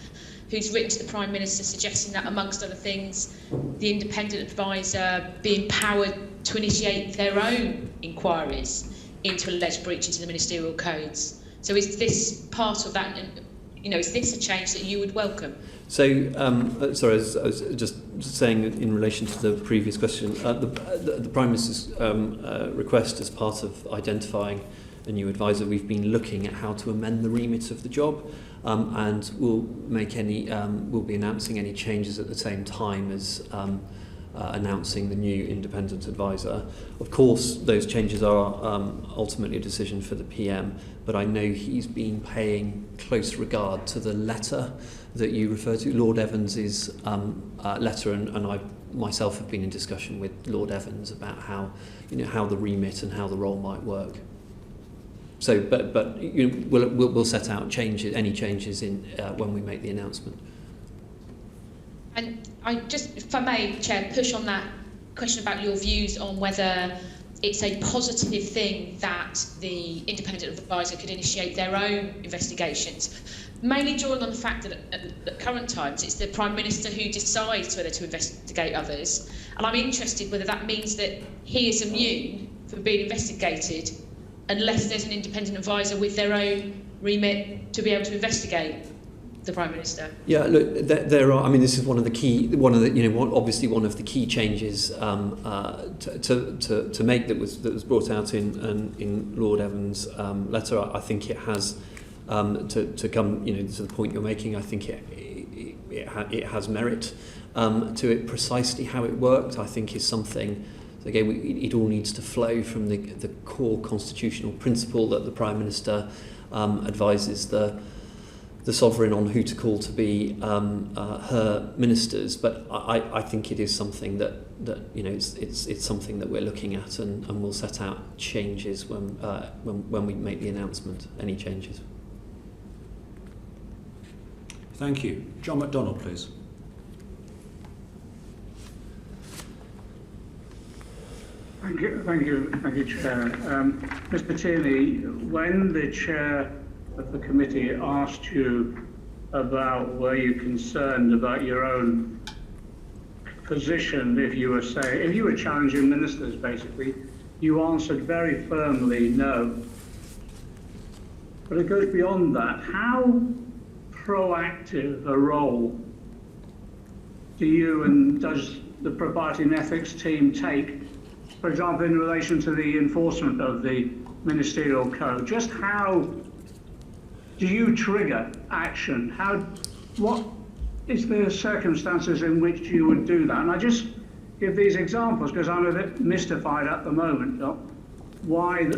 who's written to the Prime Minister suggesting that, amongst other things, the independent advisor be empowered to initiate their own inquiries into alleged breaches in the ministerial codes. So is this part of that, and is this a change that you would welcome? So, sorry, I was just saying in relation to the previous question, the Prime Minister's request as part of identifying a new advisor, we've been looking at how to amend the remit of the job, and we'll be announcing any changes at the same time as announcing the new independent advisor. Of course, those changes are ultimately a decision for the PM, but I know he's been paying close regard to the letter that you refer to, Lord Evans's letter, and I myself have been in discussion with Lord Evans about how the remit and how the role might work. So, but we'll set out any changes in when we make the announcement. And I just, if I may, Chair, push on that question about your views on whether it's a positive thing that the independent advisor could initiate their own investigations, mainly drawing on the fact that at current times it's the Prime Minister who decides whether to investigate others, And I'm interested whether that means that he is immune from being investigated unless there's an independent advisor with their own remit to be able to investigate the Prime Minister. Yeah, look, there are. I mean, this is one of the key changes to make that was brought out in Lord Evans' letter. I think it has to come, to the point you're making. I think it has merit to it. Precisely how it worked, I think, is something. Again, it all needs to flow from the core constitutional principle that the Prime Minister advises the sovereign on who to call to be her ministers. But I think it is something that it's something that we're looking at, and we'll set out changes when we make the announcement. Any changes. Thank you. John MacDonald, please. Thank you, Chair. Mr. Tierney, when the Chair of the committee asked you about were you concerned about your own position if you were challenging ministers, basically, you answered very firmly no. But it goes beyond that. How proactive a role do you and does the Propriety and Ethics team take, for example, in relation to the enforcement of the Ministerial Code? Just how do you trigger action? What is the circumstances in which you would do that? And I just give these examples because I'm a bit mystified at the moment why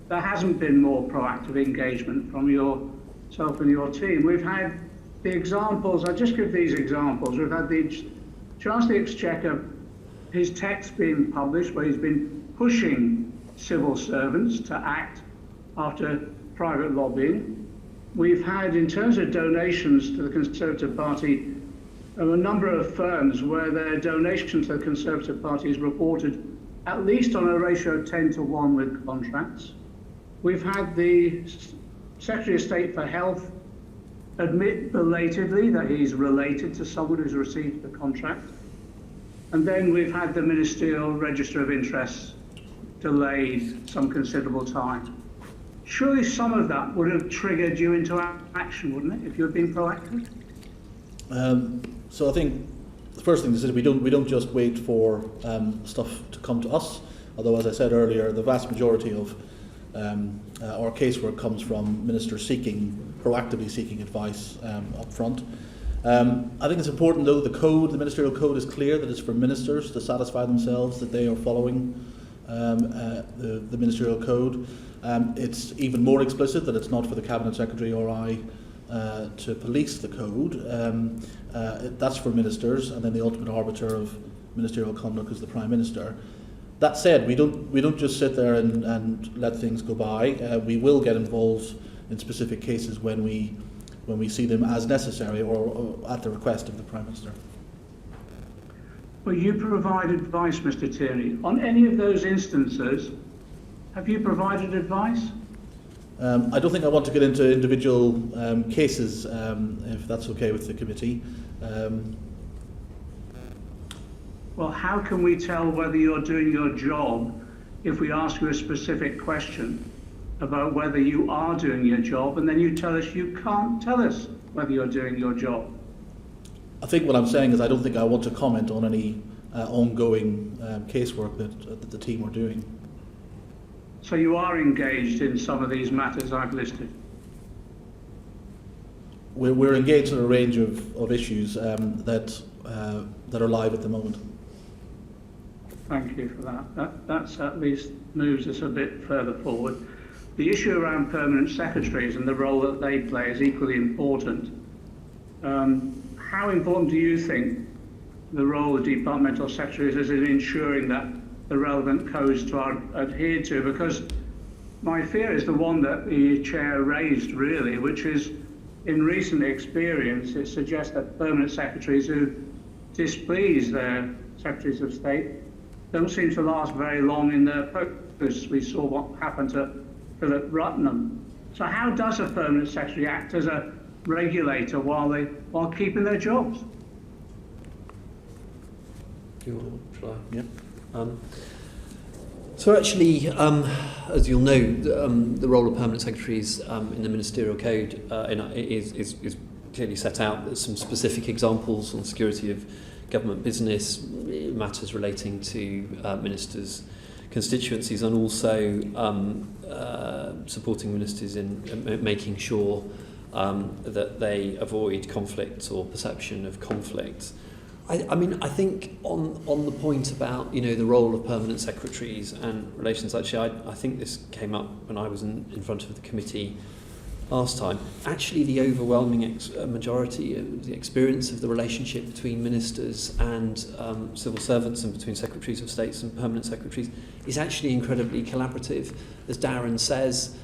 there hasn't been more proactive engagement from yourself and your team. We've had the examples, I'll just give these examples. We've had the Chancellor of the Exchequer, his text being published where he's been pushing civil servants to act after private lobbying. We've had, in terms of donations to the Conservative Party, a number of firms where their donation to the Conservative Party is reported at least on a ratio of 10-1 with contracts. We've had the Secretary of State for Health admit belatedly that he's related to someone who's received the contract. And then we've had the Ministerial Register of Interests delayed some considerable time. Surely some of that would have triggered you into action, wouldn't it, if you had been proactive? So I think the first thing to say is we don't just wait for stuff to come to us. Although, as I said earlier, the vast majority of our casework comes from ministers proactively seeking advice up front. I think it's important, though, the Ministerial Code is clear that it's for ministers to satisfy themselves that they are following the Ministerial Code. It's even more explicit that it's not for the Cabinet Secretary or I to police the code. That's for ministers, and then the ultimate arbiter of ministerial conduct is the Prime Minister. That said, we don't just sit there and let things go by. We will get involved in specific cases when we see them as necessary or at the request of the Prime Minister. Will you provide advice, Mr. Tierney, on any of those instances? Have you provided advice? I don't think I want to get into individual cases, if that's okay with the committee. Well, how can we tell whether you're doing your job if we ask you a specific question about whether you are doing your job and then you tell us you can't tell us whether you're doing your job? I think what I'm saying is I don't think I want to comment on any ongoing casework that the team are doing. So you are engaged in some of these matters I've listed? We're engaged in a range of issues that are live at the moment. Thank you for that. That's at least moves us a bit further forward. The issue around permanent secretaries and the role that they play is equally important. How important do you think the role of departmental secretaries is in ensuring that the relevant codes are adhered to? Because my fear is the one that the chair raised, really, which is in recent experience it suggests that permanent secretaries who displease their secretaries of state don't seem to last very long in their posts. We saw what happened to Philip Rutnam. So how does a permanent secretary act as a regulator while keeping their jobs? Shall I? Yeah. So actually, as you'll know, the role of permanent secretaries in the Ministerial Code is clearly set out. There's some specific examples on security of government business, matters relating to ministers' constituencies, and also supporting ministers in making sure that they avoid conflict or perception of conflict. I mean, I think on the point about, the role of permanent secretaries and relations, actually, I think this came up when I was in front of the committee last time. Actually, the overwhelming majority of the experience of the relationship between ministers and civil servants, and between secretaries of states and permanent secretaries, is actually incredibly collaborative. As Darren says,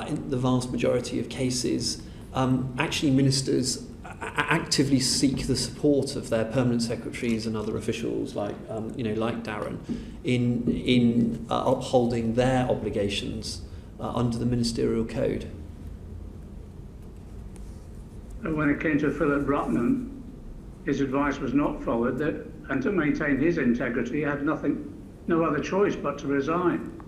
in the vast majority of cases, actually ministers actively seek the support of their permanent secretaries and other officials, like Darren, in upholding their obligations under the Ministerial Code. When it came to Philip Rutman, his advice was not followed, and to maintain his integrity, he had no other choice but to resign.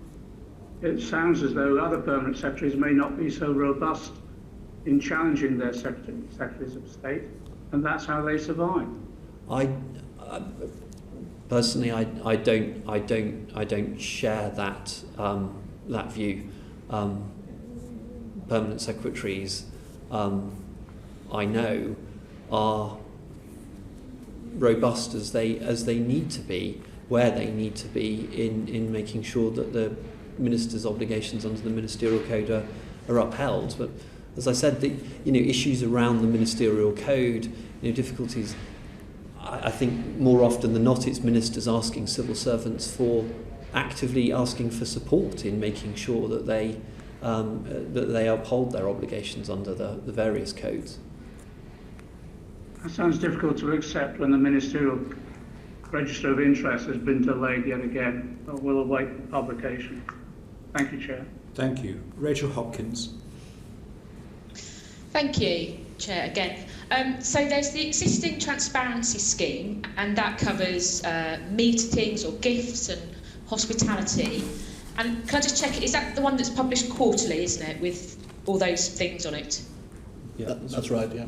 It sounds as though other permanent secretaries may not be so robust in challenging their secretaries of state, and that's how they survive. Personally, I don't share that that view. Permanent secretaries, I know, are robust as they need to be, where they need to be in making sure that the minister's obligations under the Ministerial Code are upheld. But as I said, the issues around the Ministerial Code, difficulties, I think more often than not, it's ministers asking civil servants actively asking for support in making sure that they uphold their obligations under the various codes. That sounds difficult to accept when the Ministerial Register of Interest has been delayed yet again, but we'll await publication. Thank you, Chair. Thank you. Rachel Hopkins. Thank you, Chair, again. So there's the existing transparency scheme, and that covers meetings or gifts and hospitality. And can I just check, is that the one that's published quarterly, isn't it, with all those things on it? Yeah, that's right, yeah.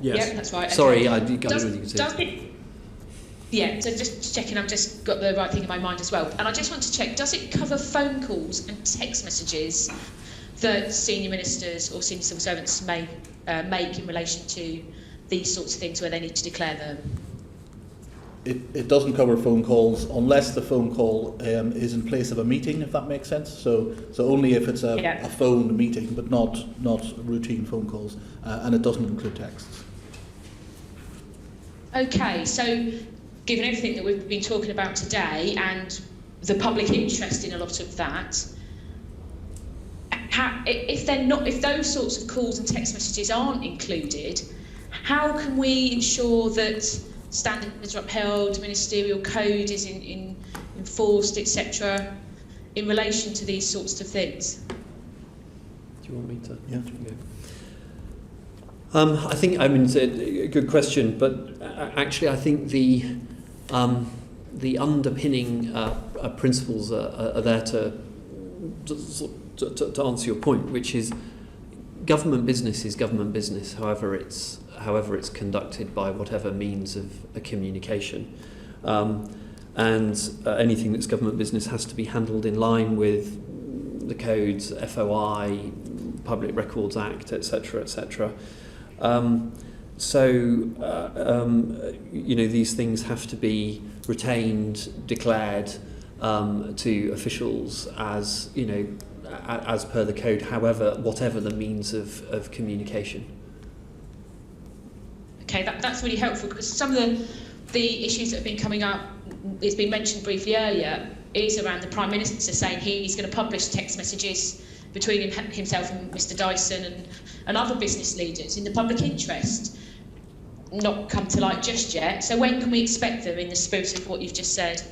Yes. Yeah, that's right. Okay. Sorry, I didn't really say. Yeah, so just checking I've just got the right thing in my mind as well. And I just want to check, does it cover phone calls and text messages that senior ministers or senior civil servants may make in relation to these sorts of things where they need to declare them? It doesn't cover phone calls unless the phone call is in place of a meeting, if that makes sense. So only if it's a phone meeting, but not routine phone calls, and it doesn't include texts. Okay, so given everything that we've been talking about today and the public interest in a lot of that, if those sorts of calls and text messages aren't included, how can we ensure that standards are upheld, ministerial code is enforced, etc., in relation to these sorts of things? Do you want me to? Yeah. I think, it's a good question, but actually I think the underpinning principles are there to answer your point, which is government business is government business, however it's conducted by whatever means of a communication. And anything that's government business has to be handled in line with the codes, FOI, Public Records Act, etc., etc. These things have to be retained, declared to officials as per the code, whatever the means of communication. Okay, that's really helpful, because some of the issues that have been coming up, it's been mentioned briefly earlier, is around the Prime Minister saying he's going to publish text messages between himself and Mr Dyson and other business leaders in the public interest. Not come to light just yet. So when can we expect them in the spirit of what you've just said?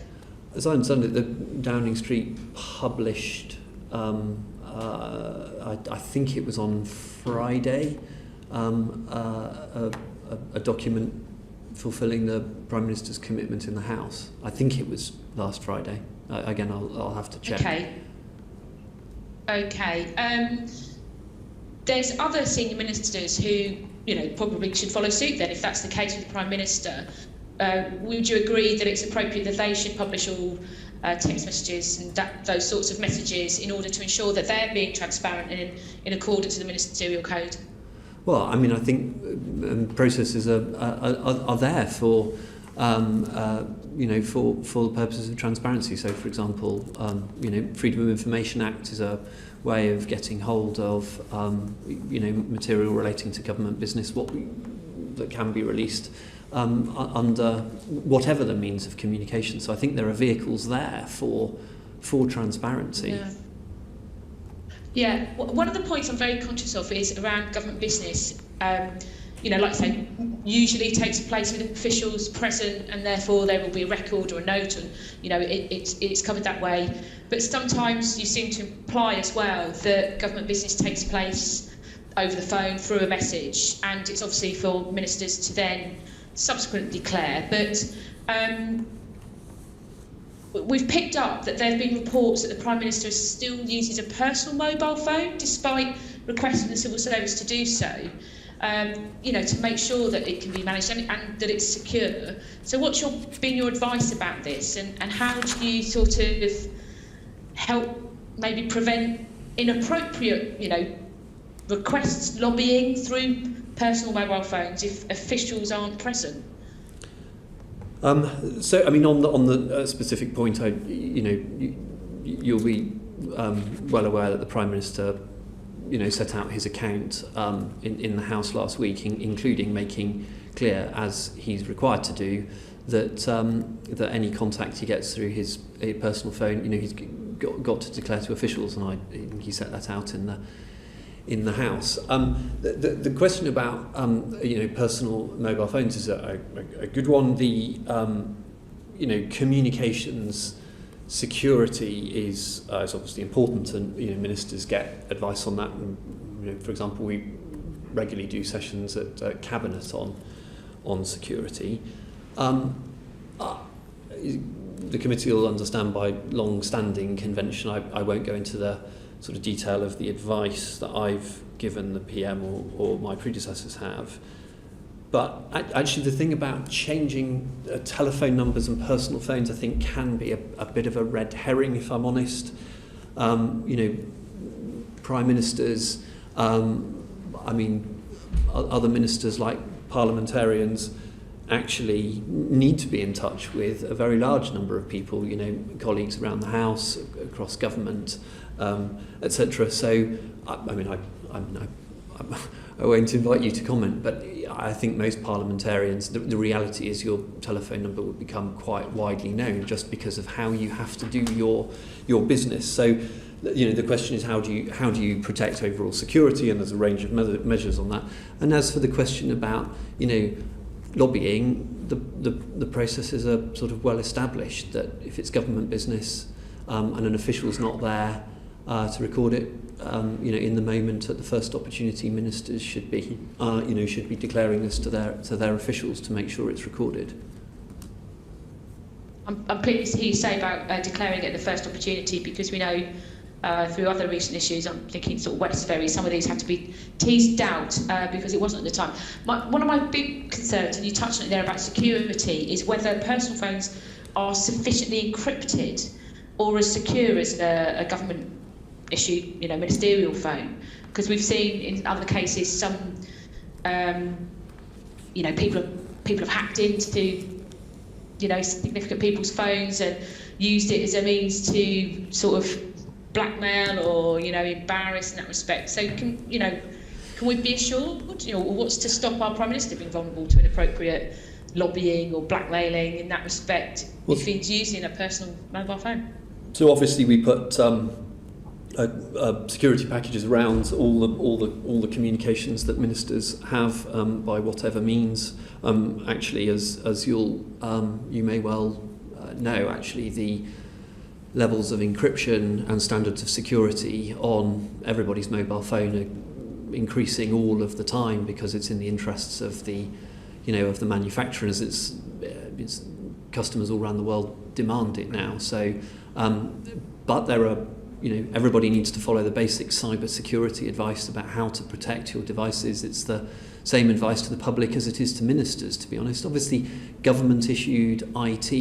As I understand it, the Downing Street published, I think it was on Friday, a document fulfilling the Prime Minister's commitment in the House. I think it was last Friday. Again, I'll have to check. Okay. There's other senior ministers who, probably should follow suit then, if that's the case with the Prime Minister. Would you agree that it's appropriate that they should publish all text messages and those sorts of messages in order to ensure that they're being transparent and in accordance with the Ministerial Code? Well, I mean, I think processes are there for for the purposes of transparency. So, for example, Freedom of Information Act is a way of getting hold of material relating to government business, that can be released under whatever the means of communication. So I think there are vehicles there for transparency. Yeah, one of the points I'm very conscious of is around government business. Like I say, usually takes place with officials present, and therefore there will be a record or a note, and it's covered that way. But sometimes you seem to imply as well that government business takes place over the phone through a message, and it's obviously for ministers to then subsequently declare. But we've picked up that there have been reports that the Prime Minister still uses a personal mobile phone, despite requests from the civil service to do so, to make sure that it can be managed and that it's secure. So what's been your advice about this, and how do you sort of help maybe prevent inappropriate, requests, lobbying through personal mobile phones if officials aren't present? So, I mean, on the specific point, you'll be well aware that the Prime Minister, set out his account in the House last week, including making clear, as he's required to do, that any contact he gets through his personal phone, he's got to declare to officials, and he set that out in the House. The question about personal mobile phones is a good one. The communications security is obviously important, and ministers get advice on that. And, for example, we regularly do sessions at Cabinet on security. The committee will understand by long-standing convention. I won't go into the sort of detail of the advice that I've given the PM or my predecessors have. But actually the thing about changing telephone numbers and personal phones, I think, can be a bit of a red herring, if I'm honest. Prime Ministers, other ministers like parliamentarians actually need to be in touch with a very large number of people, colleagues around the House, across government, etc. So, I won't invite you to comment, but I think most parliamentarians, the reality is your telephone number will become quite widely known just because of how you have to do your business. So, the question is how do you protect overall security, and there's a range of measures on that. And as for the question about lobbying, the processes are sort of well established that if it's government business and an official's not there to record it, in the moment, at the first opportunity, ministers should be declaring this to their officials to make sure it's recorded. I'm pleased to hear you say about declaring it at the first opportunity, because we know through other recent issues, I'm thinking sort of Westbury, some of these had to be teased out because it wasn't at the time. One of my big concerns, and you touched on it there about security, is whether personal phones are sufficiently encrypted or as secure as a government issued, ministerial phone. Because we've seen in other cases some, people have hacked into, significant people's phones and used it as a means to sort of blackmail or embarrass in that respect. So can we be assured, what's to stop our Prime Minister being vulnerable to inappropriate lobbying or blackmailing in that respect if he's using a personal mobile phone? So obviously we put security packages around all the communications that ministers have by whatever means. Actually, as you may well know, actually the levels of encryption and standards of security on everybody's mobile phone are increasing all of the time, because it's in the interests of the of the manufacturers. It's customers all around the world demand it now. So, but there are, everybody needs to follow the basic cyber security advice about how to protect your devices. It's the same advice to the public as it is to ministers, to be honest. Obviously, government-issued IT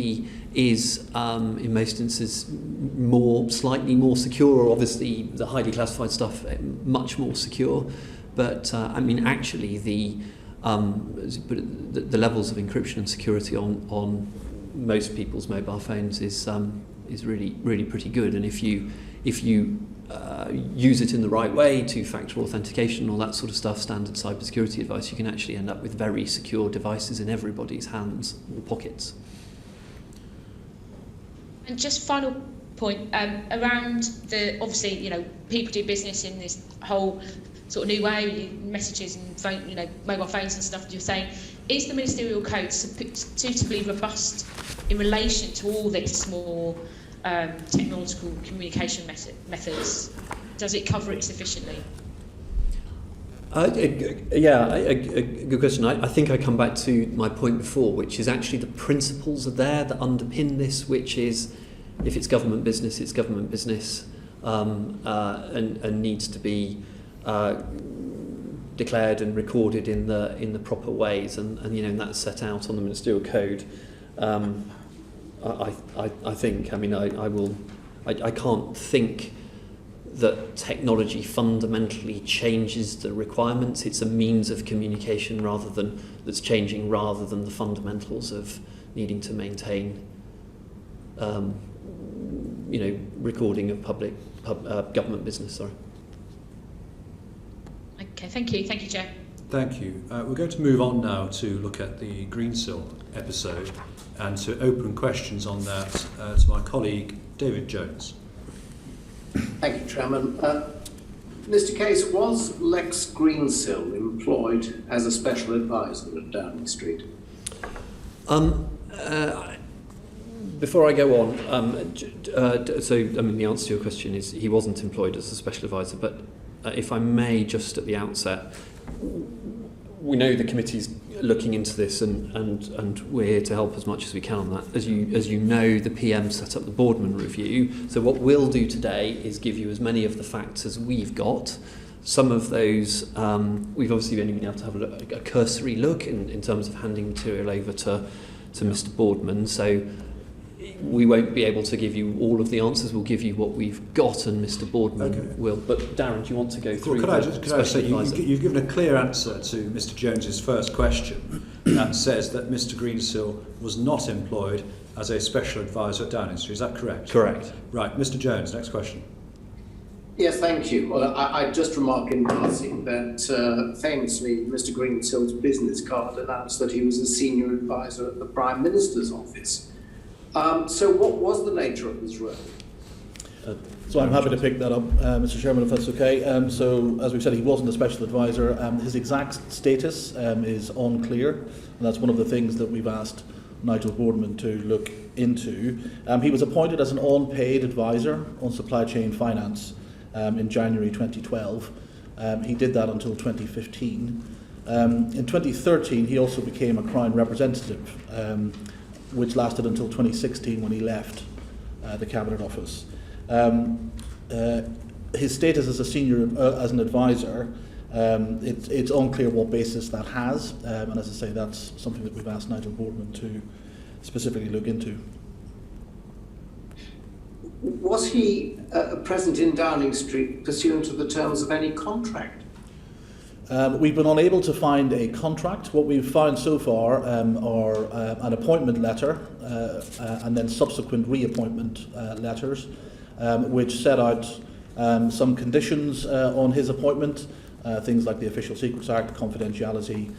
is, in most instances, slightly more secure, or obviously the highly classified stuff much more secure. But actually, the levels of encryption and security on most people's mobile phones is really, really pretty good. And if you use it in the right way, two-factor authentication, all that sort of stuff, standard cybersecurity advice, you can actually end up with very secure devices in everybody's hands or pockets. And just final point around obviously, people do business in this whole sort of new way, messages and phone, mobile phones and stuff. You're saying, is the Ministerial Code suitably robust in relation to all this more technological communication methods? Does it cover it sufficiently? A good question. I think I come back to my point before, which is actually the principles are there that underpin this, which is if it's government business, it's government business, and needs to be declared and recorded in the proper ways, and that's set out on the Ministerial Code. I think. I can't think that technology fundamentally changes the requirements. It's a means of communication that's changing rather than the fundamentals of needing to maintain, recording of government business. Sorry. Okay, thank you, Chair. Thank you. We're going to move on now to look at the Greensill episode and to open questions on that to my colleague David Jones. Thank you, Chairman. Mr. Case, was Lex Greensill employed as a special advisor at Downing Street? Before I go on, the answer to your question is he wasn't employed as a special advisor, but if I may, just at the outset, we know the committee's looking into this, and we're here to help as much as we can on that. As you know, the PM set up the Boardman review. So what we'll do today is give you as many of the facts as we've got. Some of those we've obviously only been able to have a cursory look in terms of handing material over to Mr. Boardman. So we won't be able to give you all of the answers. We'll give you what we've got, and Mr. Boardman will. But Darren, do you want to go through? Could I say you've given a clear answer to Mr. Jones's first question that says that Mr. Greensill was not employed as a special advisor at Downing Street. Is that correct? Correct. Right, Mr. Jones. Next question. Yes, thank you. Well, I just remark in passing that famously Mr. Greensill's business card announced that he was a senior advisor at the Prime Minister's office. So what was the nature of his role? So I'm happy to pick that up, Mr. Chairman, if that's okay. So as we've said, he wasn't a special advisor. His exact status is unclear, and that's one of the things that we've asked Nigel Boardman to look into. He was appointed as an unpaid advisor on supply chain finance in January 2012. He did that until 2015. In 2013, he also became a Crown representative, which lasted until 2016 when he left the Cabinet Office. His status as a senior, as an advisor, it's unclear what basis that has, and as I say, that's something that we've asked Nigel Boardman to specifically look into. Was he present in Downing Street pursuant to the terms of any contract? We've been unable to find a contract. What we've found so far are an appointment letter and then subsequent reappointment letters, which set out some conditions on his appointment, things like the Official Secrets Act, confidentiality,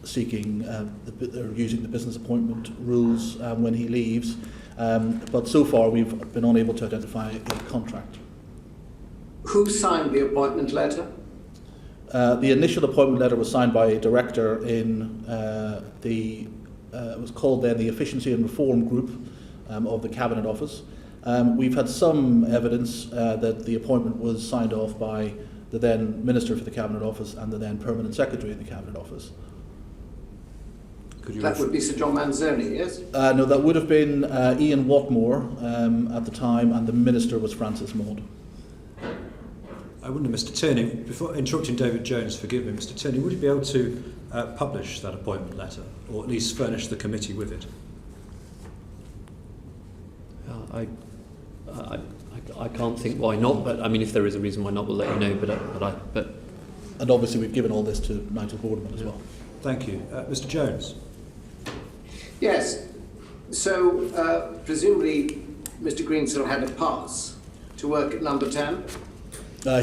seeking or using the business appointment rules when he leaves. But so far we've been unable to identify a contract. Who signed the appointment letter? The initial appointment letter was signed by a director in it was called then the Efficiency and Reform Group of the Cabinet Office. We've had some evidence that the appointment was signed off by the then Minister for the Cabinet Office and the then Permanent Secretary in the Cabinet Office. That would be Sir John Manzoni, yes? No, that would have been Ian Watmore at the time, and the Minister was Francis Maud. I wonder, Mr Tierney, before interrupting David Jones, forgive me, Mr Tierney, would you be able to publish that appointment letter, or at least furnish the committee with it? I can't think why not, but I mean, if there is a reason why not, we'll let you know. But and obviously we've given all this to Nigel Boardman as well. Thank you, Mr Jones. Yes. So presumably, Mr Greensill had a pass to work at number 10.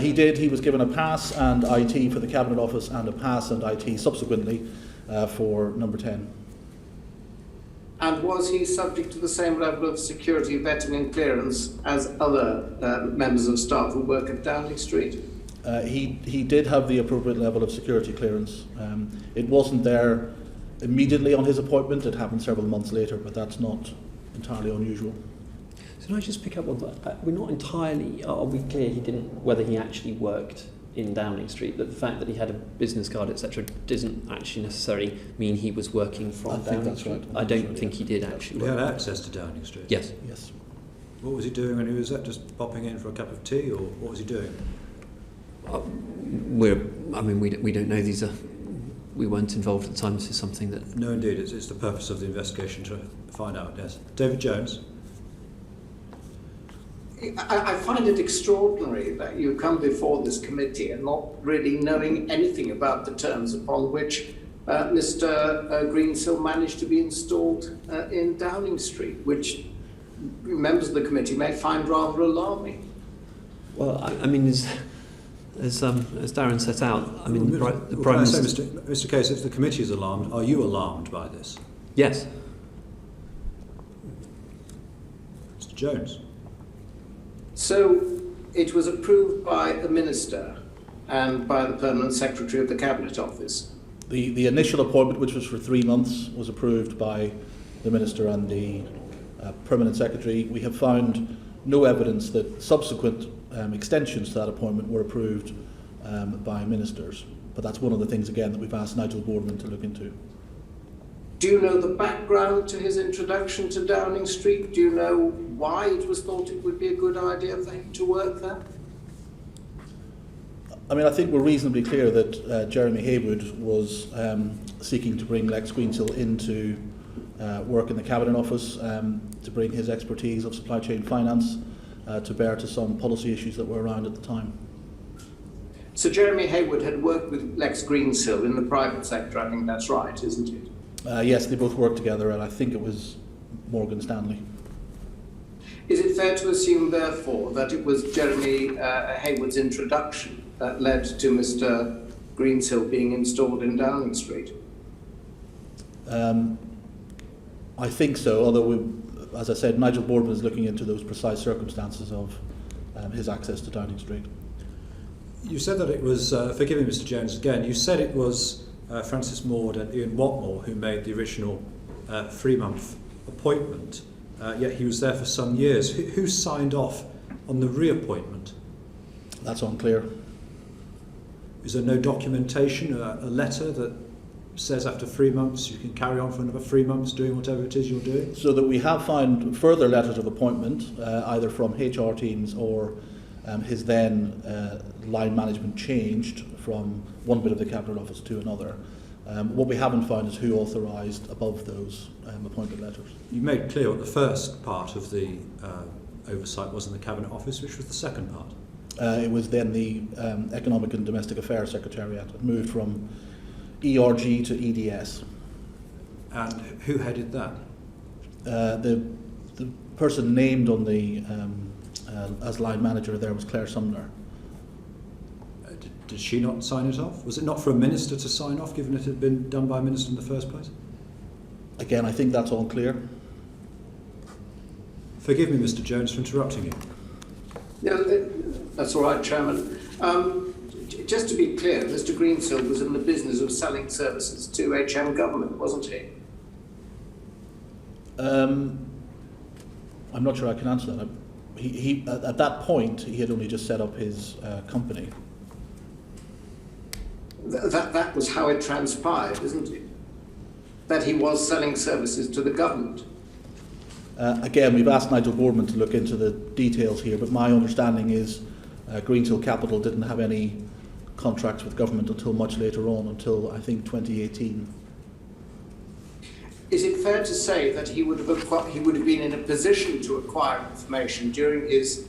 He did. He was given a pass and IT for the Cabinet Office, and a pass and IT subsequently for number 10. And was he subject to the same level of security, vetting and clearance as other members of staff who work at Downing Street? He did have the appropriate level of security clearance. It wasn't there immediately on his appointment. It happened several months later, but that's not entirely unusual. So can I just pick up on that? We're not entirely, are we clear whether he actually worked in Downing Street, that the fact that he had a business card, etc., doesn't actually necessarily mean he was working from Downing Street? Right. I don't think he did actually. He had access to Downing Street? Yes. Yes. What was he doing when he was there? Just popping in for a cup of tea, or what was he doing? We don't know. We weren't involved at the time. This is something that... No, indeed. It's the purpose of the investigation to find out, yes. David Jones? I find it extraordinary that you come before this committee and not really knowing anything about the terms upon which Mr. Greensill managed to be installed in Downing Street, which members of the committee may find rather alarming. Well, I mean, as Darren set out, I mean, the Prime Minister... Mr Case, if the committee is alarmed, are you alarmed by this? Yes. Mr Jones? So it was approved by the Minister and by the Permanent Secretary of the Cabinet Office. The initial appointment, which was for 3 months, was approved by the Minister and the Permanent Secretary. We have found no evidence that subsequent extensions to that appointment were approved by ministers. But that's one of the things, again, that we've asked Nigel Boardman to look into. Do you know the background to his introduction to Downing Street? Do you know why it was thought it would be a good idea for him to work there? I mean, I think we're reasonably clear that Jeremy Haywood was seeking to bring Lex Greensill into work in the Cabinet Office, to bring his expertise of supply chain finance to bear to some policy issues that were around at the time. So Jeremy Haywood had worked with Lex Greensill in the private sector, I think that's right, isn't it? Yes, they both worked together, and I think it was Morgan Stanley. Is it fair to assume, therefore, that it was Jeremy Haywood's introduction that led to Mr. Greensill being installed in Downing Street? I think so, although, as I said, Nigel Boardman is looking into those precise circumstances of his access to Downing Street. You said that it was, forgive me Mr Jones again, you said it was Francis Maud and Ian Watmore who made the original 3-month appointment, yet he was there for some years. Who signed off on the reappointment? That's unclear. Is there no documentation, a letter that says after 3 months you can carry on for another 3 months doing whatever it is you're doing? So that we have found further letters of appointment, either from HR teams or his then line management changed from one bit of the Cabinet Office to another. What we haven't found is who authorised above those appointment letters. You made clear what the first part of the oversight was in the Cabinet Office, which was the second part. It was then the Economic and Domestic Affairs Secretariat. It moved from ERG to EDS. And who headed that? The person named on the as line manager there was Claire Sumner. Did she not sign it off? Was it not for a minister to sign off, given it had been done by a minister in the first place? Again, I think that's all clear. Forgive me, Mr Jones, for interrupting you. Yeah, that's all right, Chairman. Just to be clear, Mr Greensill was in the business of selling services to HM government, wasn't he? I'm not sure I can answer that. He at that point, he had only just set up his company. That was how it transpired, isn't it? that he was selling services to the government? Again, we've asked Nigel Boardman to look into the details here, but my understanding is Greensill Capital didn't have any contracts with government until much later on, until I think 2018. Is it fair to say that he would have been in a position to acquire information during his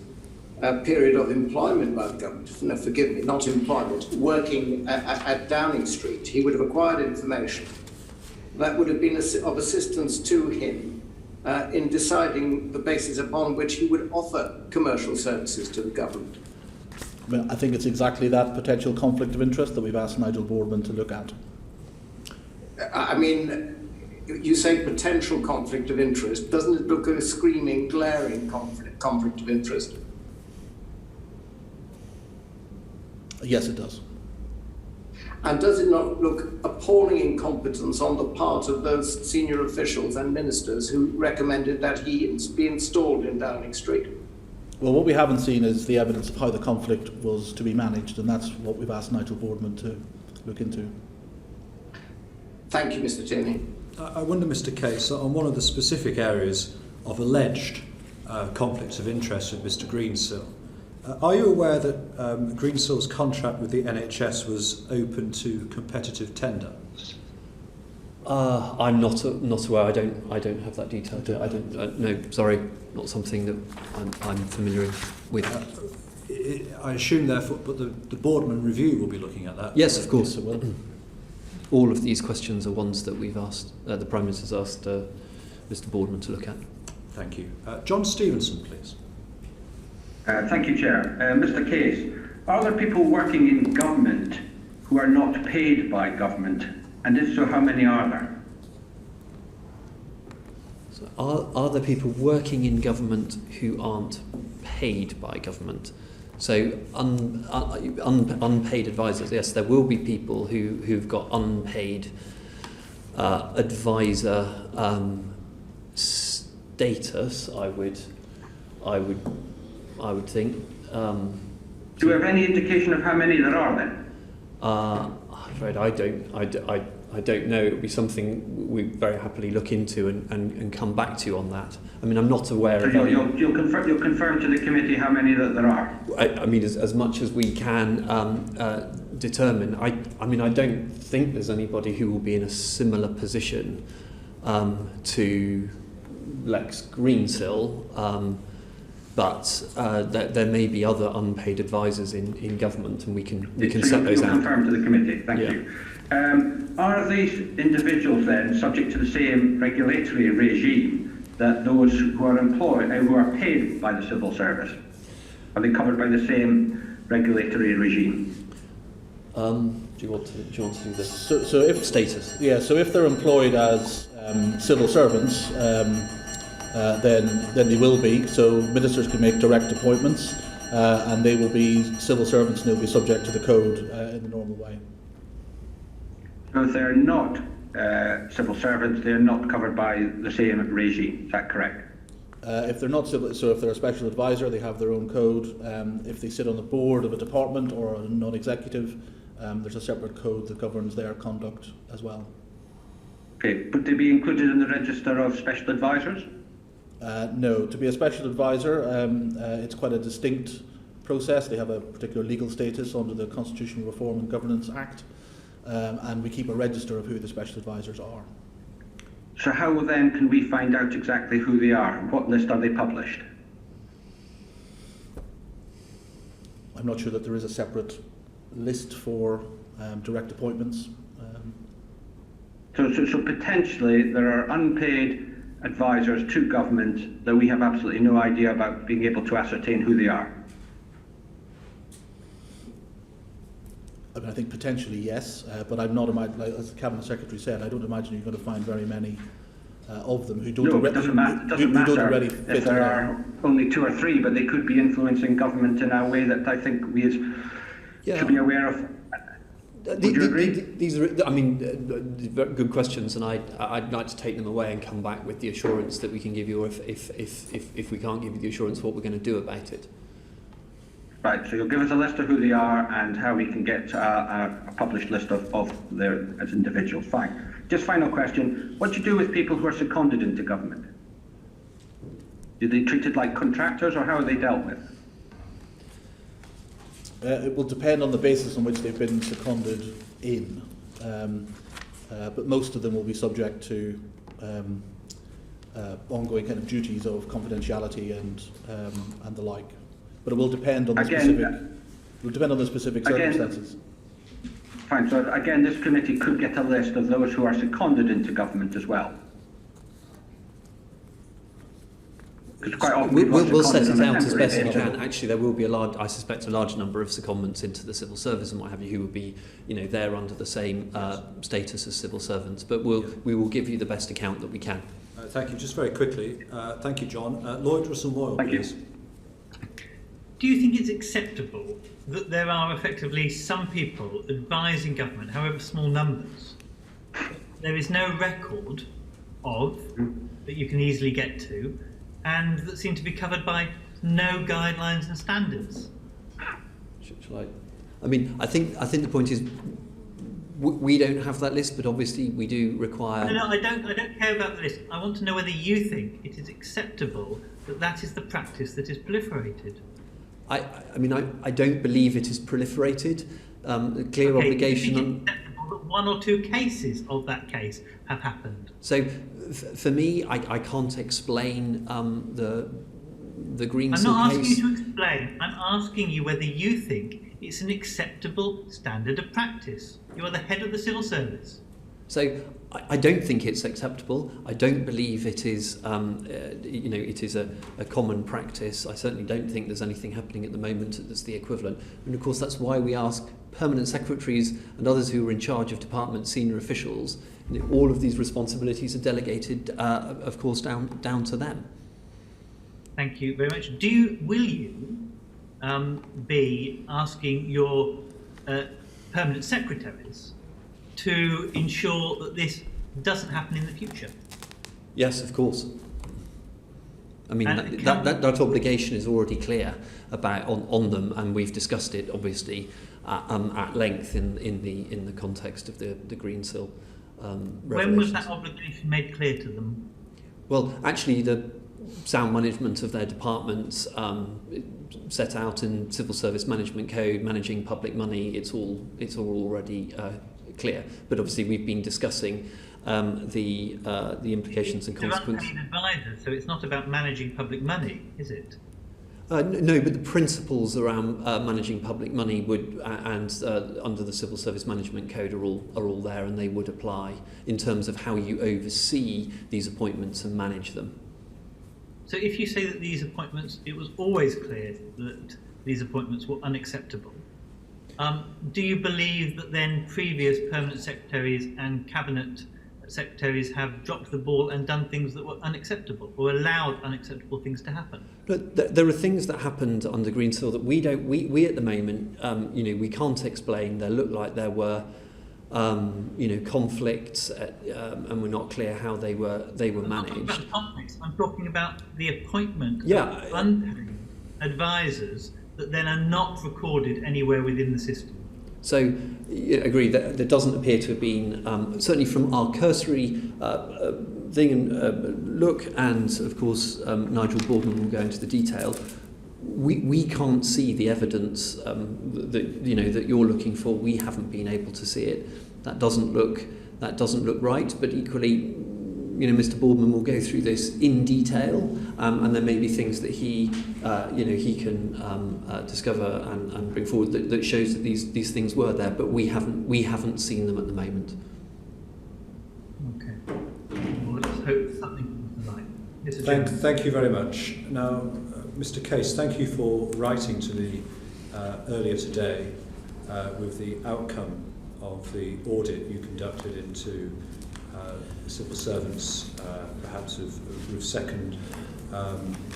period of employment by the government? No, forgive me, not employment, working at Downing Street. He would have acquired information that would have been of assistance to him in deciding the basis upon which he would offer commercial services to the government. I think it's exactly that potential conflict of interest that we've asked Nigel Boardman to look at. I mean, you say potential conflict of interest. Doesn't it look like a screaming, glaring conflict of interest? Yes, it does. And does it not look appalling incompetence on the part of those senior officials and ministers who recommended that he be installed in Downing Street? Well, what we haven't seen is the evidence of how the conflict was to be managed, and that's what we've asked Nigel Boardman to look into. Thank you, Mr. Tierney. I wonder, Mr. Case, on one of the specific areas of alleged conflicts of interest with Mr. Greensill, are you aware that Greensill's contract with the NHS was open to competitive tender? I'm not aware. I don't have that detail. I don't. No, sorry, not something that I'm familiar with. I assume, therefore, but the Boardman review will be looking at that. Yes, of course it will. All of these questions are ones that we've asked. The Prime Minister's asked Mr. Boardman to look at. Thank you, John Stevenson, please. Thank you, Chair. Mr. Case, are there people working in government who are not paid by government? And if so, how many are there? So are there people working in government who aren't paid by government? So unpaid advisors, yes, there will be people who've got unpaid advisor status. I would think. Do we have any indication of how many there are then? I'm afraid I don't know. It would be something we very happily look into and come back to you on that. I mean, I'm not aware of any. You'll confirm to the committee how many that there are? I mean, as much as we can determine. I mean, I don't think there's anybody who will be in a similar position to Lex Greensill, but there may be other unpaid advisors in government, and we can set those out. Confirm to the committee. Thank you. Are these individuals then subject to the same regulatory regime that those who are employed, who are paid by the civil service? Are they covered by the same regulatory regime? Do you want to do this? So if status? Yeah. So if they're employed as civil servants, then they will be. So ministers can make direct appointments, and they will be civil servants, and they'll be subject to the code in the normal way. So if they're not civil servants, they're not covered by the same regime. Is that correct? If they're not civil, so if they're a special advisor, they have their own code. If they sit on the board of a department or a non-executive, there's a separate code that governs their conduct as well. Okay, would they be included in the register of special advisors? No, to be a special advisor, it's quite a distinct process. They have a particular legal status under the Constitutional Reform and Governance Act, and we keep a register of who the special advisors are. So how then can we find out exactly who they are? What list are they published? I'm not sure that there is a separate list for direct appointments. So potentially there are unpaid advisors to government that we have absolutely no idea about being able to ascertain who they are. I mean, I think potentially yes, but I'm not, like, as the Cabinet Secretary said, I don't imagine you're going to find very many of them who don't, no, it doesn't matter already fit if there are only 2 or 3, but they could be influencing government in a way that I think we should be aware of. Would you agree? These are, I mean, good questions, and I'd like to take them away and come back with the assurance that we can give you, or if we can't give you the assurance, what we're going to do about it. Right, so you'll give us a list of who they are and how we can get a published list of their as individuals. Fine. just final question. What do you do with people who are seconded into government? Are they treated like contractors, or how are they dealt with? It will depend on the basis on which they've been seconded in, but most of them will be subject to ongoing kind of duties of confidentiality and the like. But it will depend on the specific circumstances. Fine. So again, this committee could get a list of those who are seconded into government as well. Quite often we'll set it out as best we can. Actually, there will be I suspect, a large number of secondments into the civil service and what have you, who will be, there under the same status as civil servants. But we will give you the best account that we can. Thank you. Just very quickly, thank you, John. Lloyd Russell-Moyle, please. Do you think it's acceptable that there are effectively some people advising government, however small numbers, there is no record of that you can easily get to, and that seem to be covered by no guidelines and standards? I mean, I think the point is we don't have that list, but obviously we do require. No, I don't care about the list. I want to know whether you think it is acceptable that is the practice that is proliferated. I mean, I don't believe it is proliferated. Clear obligation. Do you think it's acceptable that one or two cases of that case have happened? So, for me, I can't explain the Greensill case. I'm not asking you to explain. I'm asking you whether you think it's an acceptable standard of practice. You are the head of the civil service. So I don't think it's acceptable. I don't believe it is, it is a common practice. I certainly don't think there's anything happening at the moment that's the equivalent. And of course, that's why we ask permanent secretaries and others who are in charge of department senior officials. All of these responsibilities are delegated, of course, down to them. Thank you very much. Will you be asking your permanent secretaries to ensure that this doesn't happen in the future? Yes, of course. I mean, that obligation is already clear about on them, and we've discussed it obviously at length in the context of the Greensill When was that obligation made clear to them? Well, actually, the sound management of their departments set out in Civil Service Management Code, managing public money. It's all already clear. But obviously, we've been discussing the implications and consequences. They're unpaid advisors, so it's not about managing public money, is it? No, but the principles around managing public money would, and under the Civil Service Management Code, are all there, and they would apply in terms of how you oversee these appointments and manage them. So, if you say that these appointments, it was always clear that these appointments were unacceptable, do you believe that then previous permanent secretaries and cabinet secretaries have dropped the ball and done things that were unacceptable or allowed unacceptable things to happen? Look, there are things that happened under Greensill that we at the moment, we can't explain. There looked like there were, conflicts, and we're not clear how they were managed. I'm talking about the appointment of unpaid advisors that then are not recorded anywhere within the system. So, agree that there doesn't appear to have been, certainly from our cursory thing and look, and of course Nigel Boardman will go into the detail. We can't see the evidence that you're looking for. We haven't been able to see it. That doesn't look right. But equally, Mr. Boardman will go through this in detail, and there may be things that he can discover and bring forward that shows that these things were there, but we haven't seen them at the moment. Okay. Well, let's hope something comes to light. Thank you very much. Now, Mr. Case, thank you for writing to me earlier today with the outcome of the audit you conducted into civil servants, perhaps with second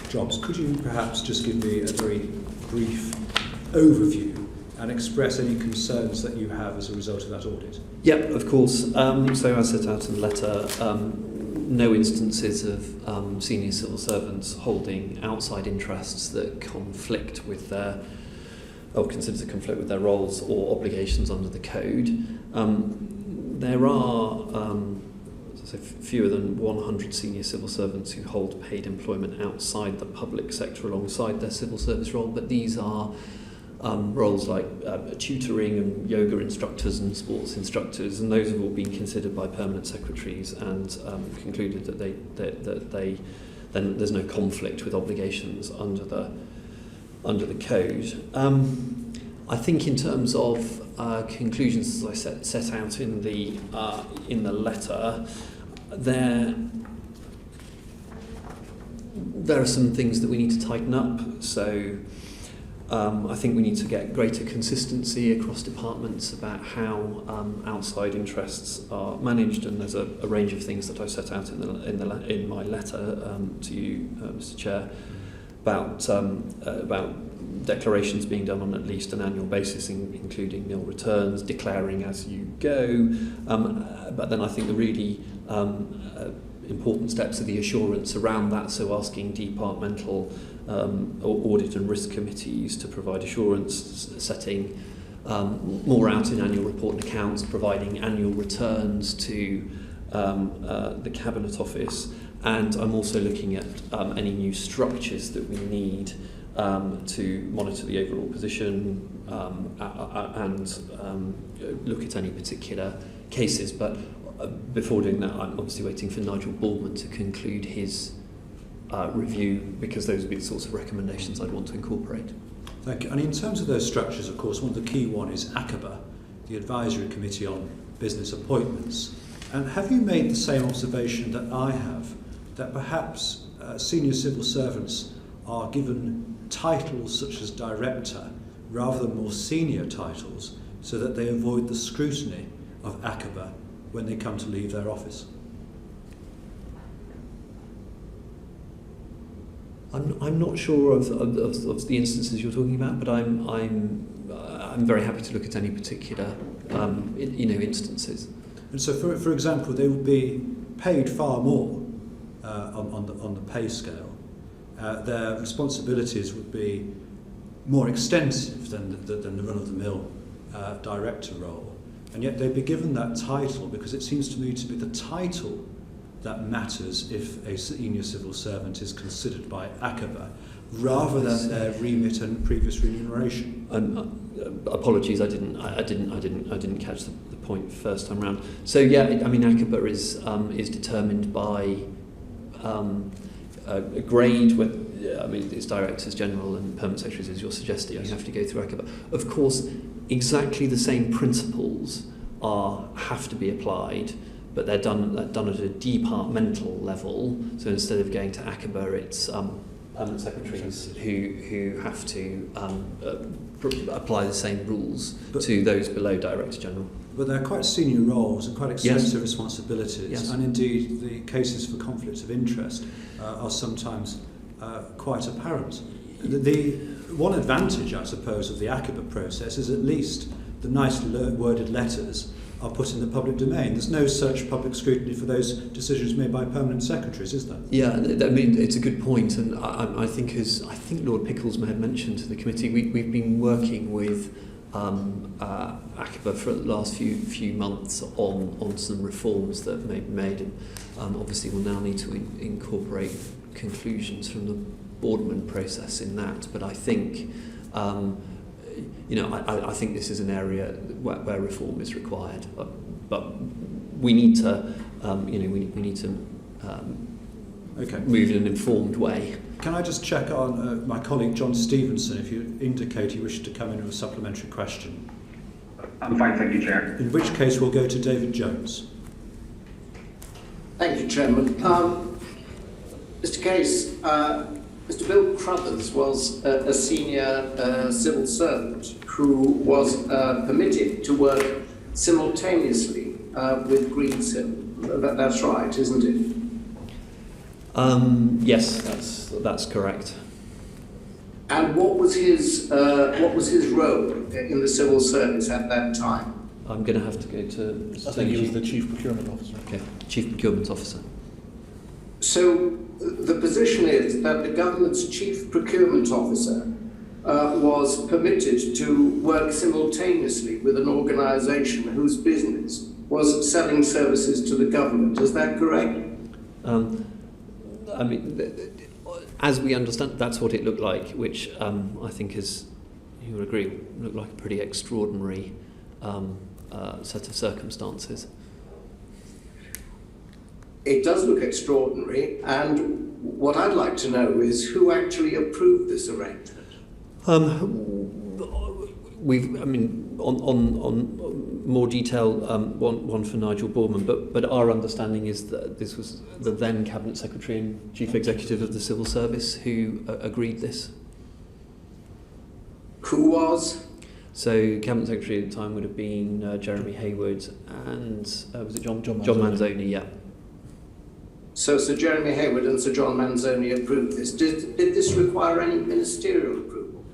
jobs. Could you perhaps just give me a very brief overview and express any concerns that you have as a result of that audit? Yeah, of course. So I set out in the letter no instances of senior civil servants holding outside interests that conflict with their, or consider to conflict with their roles or obligations under the code. there are fewer than 100 senior civil servants who hold paid employment outside the public sector alongside their civil service role, but these are roles like tutoring and yoga instructors and sports instructors, and those have all been considered by permanent secretaries and concluded that then there's no conflict with obligations under the code. I think in terms of conclusions, as I set out in the letter, there are some things that we need to tighten up. So I think we need to get greater consistency across departments about how outside interests are managed, and there's a range of things that I set out in my letter to you, Mr. Chair, about declarations being done on at least an annual basis, including nil returns, declaring as you go. But then I think the really important steps are the assurance around that, so asking departmental audit and risk committees to provide assurance, setting more out in annual report and accounts, providing annual returns to the Cabinet Office, and I'm also looking at any new structures that we need to monitor the overall position and look at any particular cases. But before doing that, I'm obviously waiting for Nigel Baldwin to conclude his review, because those would be the sorts of recommendations I'd want to incorporate. Thank you. And in terms of those structures, of course, one of the key one is ACABA, the Advisory Committee on Business Appointments. And have you made the same observation that I have, that perhaps senior civil servants are given titles such as director rather than more senior titles, so that they avoid the scrutiny of ACABA when they come to leave their office? I'm not sure of the instances you're talking about, but I'm very happy to look at any particular instances. And so, for example, they would be paid far more on the pay scale. Their responsibilities would be more extensive than the run-of-the-mill director role, and yet they'd be given that title because it seems to me to be the title that matters if a senior civil servant is considered by ACABA, rather than their remit and previous remuneration. Apologies, I didn't catch the point first time round. So yeah, I mean, ACABA is determined by a grade. It's directors general and permanent secretaries, as you're suggesting. You have to go through ACABA. Of course, exactly the same principles have to be applied, but they're done at a departmental level. So instead of going to ACABA, it's permanent secretaries who have to apply the same rules to those below Director General. But they're quite senior roles and quite extensive responsibilities, yes. And indeed the cases for conflicts of interest are sometimes quite apparent. The one advantage, I suppose, of the ACABA process is at least the nicely worded letters are put in the public domain. There's no such public scrutiny for those decisions made by permanent secretaries, is there? Yeah, I mean, it's a good point, and I think Lord Pickles may have mentioned to the committee, we've been working with ACABA for the last few months on some reforms that may be made, and obviously we'll now need to incorporate conclusions from the Boardman process in that. But I think I think this is an area where reform is required, but we need to we need to move in an informed way. Can I just check on my colleague John Stevenson, if you indicate you wish to come in with a supplementary question? I'm fine, thank you, Chair. In which case we'll go to David Jones. Thank you, Chairman. Mr. Case, Mr. Bill Crothers was a senior civil servant who was permitted to work simultaneously with Greensill. That's right, isn't it? Yes, that's correct. And what was his role in the civil service at that time? I'm going to have to go to. I think he was the Chief Procurement Officer. Okay, Chief Procurement Officer. So the position is that the government's Chief Procurement Officer was permitted to work simultaneously with an organisation whose business was selling services to the government. Is that correct? I mean, as we understand, that's what it looked like, which I think is, you would agree, looked like a pretty extraordinary set of circumstances. It does look extraordinary, and what I'd like to know is who actually approved this arrangement. On more detail, one for Nigel Boardman, but our understanding is that this was the then Cabinet Secretary and Chief Executive of the Civil Service who agreed this. Who was? So Cabinet Secretary at the time would have been Jeremy Hayward and was it John Manzoni? Yeah. So Sir Jeremy Hayward and Sir John Manzoni approved this. Did this require any ministerial approval?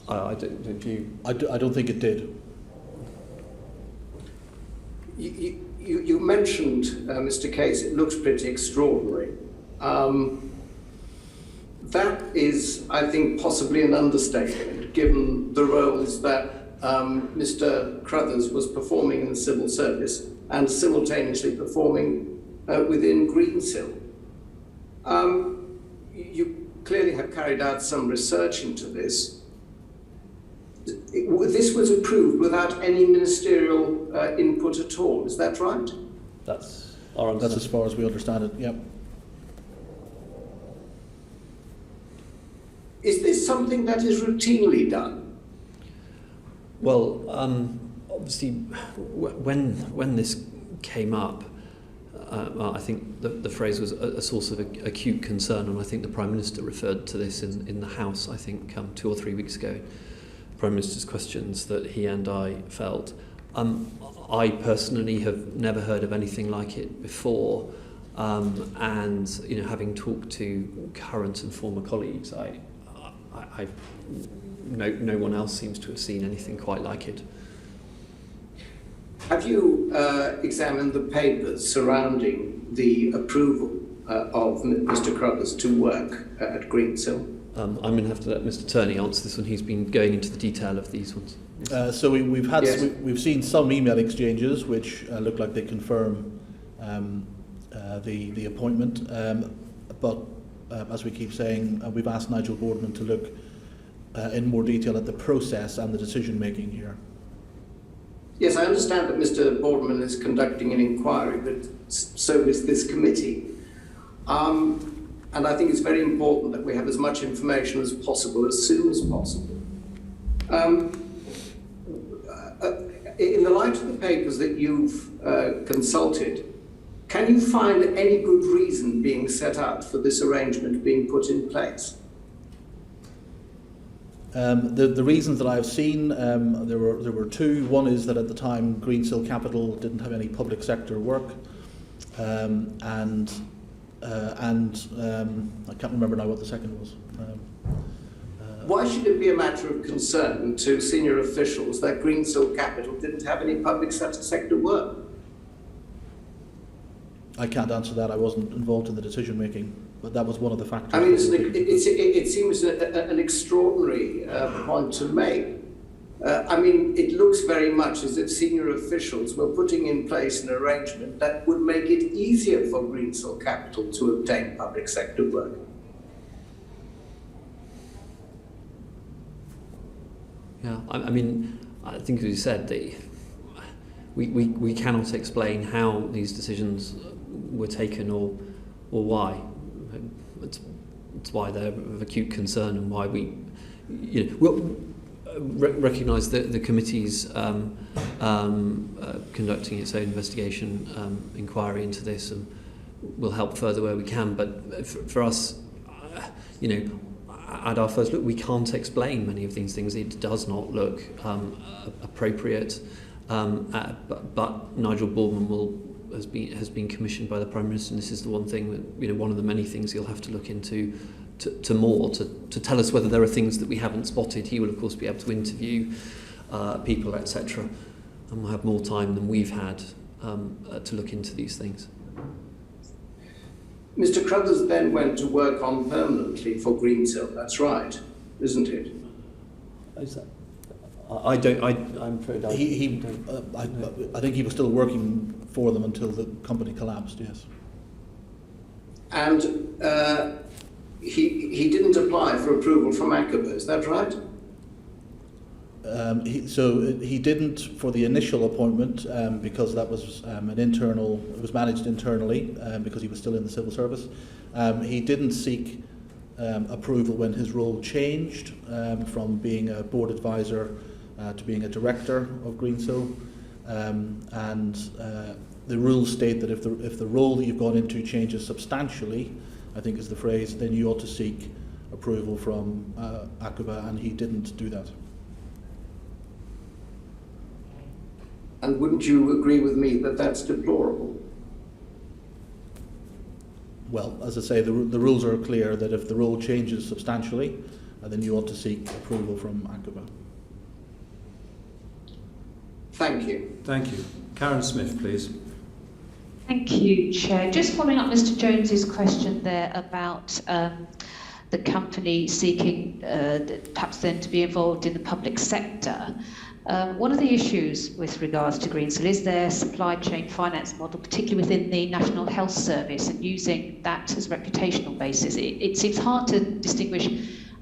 I don't think it did. You mentioned, Mr. Case, it looks pretty extraordinary. That is, I think, possibly an understatement, given the roles that Mr. Crothers was performing in the civil service and simultaneously performing within Greensill. You clearly have carried out some research into this. This was approved without any ministerial input at all, is that right? That's as far as we understand it, yep. Is this something that is routinely done? Well, obviously, when this came up, I think the phrase was a source of acute concern, and I think the Prime Minister referred to this in the House, I think, 2 or 3 weeks ago. Prime Minister's questions that he and I felt. I personally have never heard of anything like it before, and having talked to current and former colleagues, no one else seems to have seen anything quite like it. Have you examined the papers surrounding the approval of Mr. Crothers to work at Greensill? I'm going to have to let Mr. Turney answer this one. He's been going into the detail of these ones. So we've seen some email exchanges which look like they confirm the appointment, but as we keep saying, we've asked Nigel Boardman to look in more detail at the process and the decision making here. Yes, I understand that Mr. Boardman is conducting an inquiry, but so is this committee. And I think it's very important that we have as much information as possible, as soon as possible. In the light of the papers that you've consulted, can you find any good reason being set out for this arrangement being put in place? The reasons that I've seen, there were two. One is that at the time Greensill Capital didn't have any public sector work, and I can't remember now what the second was. Why should it be a matter of concern to senior officials that Greensill Capital didn't have any public sector work? I can't answer that. I wasn't involved in the decision making, but that was one of the factors. I mean, it seems an extraordinary point to make. I mean, it looks very much as if senior officials were putting in place an arrangement that would make it easier for Greensill Capital to obtain public sector work. Yeah, I mean, I think as you said, we cannot explain how these decisions were taken or why. It's why they're of acute concern and why we, recognise that the committee's conducting its own investigation, inquiry into this, and will help further where we can. But for us, at our first look, we can't explain many of these things. It does not look appropriate. But Nigel Boardman has been commissioned by the Prime Minister, and this is the one thing that one of the many things he'll have to look into to tell us whether there are things that we haven't spotted. He will of course be able to interview people, etc., and we'll have more time than we've had to look into these things. Mr. Crothers then went to work on permanently for Greensill. That's right, isn't it? I'm afraid I think he was still working for them until the company collapsed. Yes. And he didn't apply for approval from ACOBA, is that right? He didn't for the initial appointment because that was it was managed internally because he was still in the civil service. He didn't seek approval when his role changed from being a board advisor to being a director of Greensill, and the rules state that if the role that you've gone into changes substantially, I think is the phrase, then you ought to seek approval from ACOBA, and he didn't do that. And wouldn't you agree with me that that's deplorable? Well, as I say, the rules are clear that if the role changes substantially, then you ought to seek approval from ACOBA. Thank you. Thank you. Karen Smith, please. Thank you, Chair. Just following up Mr. Jones's question there about the company seeking perhaps then to be involved in the public sector. One of the issues with regards to Greensill is their supply chain finance model, particularly within the National Health Service, and using that as a reputational basis. It seems hard to distinguish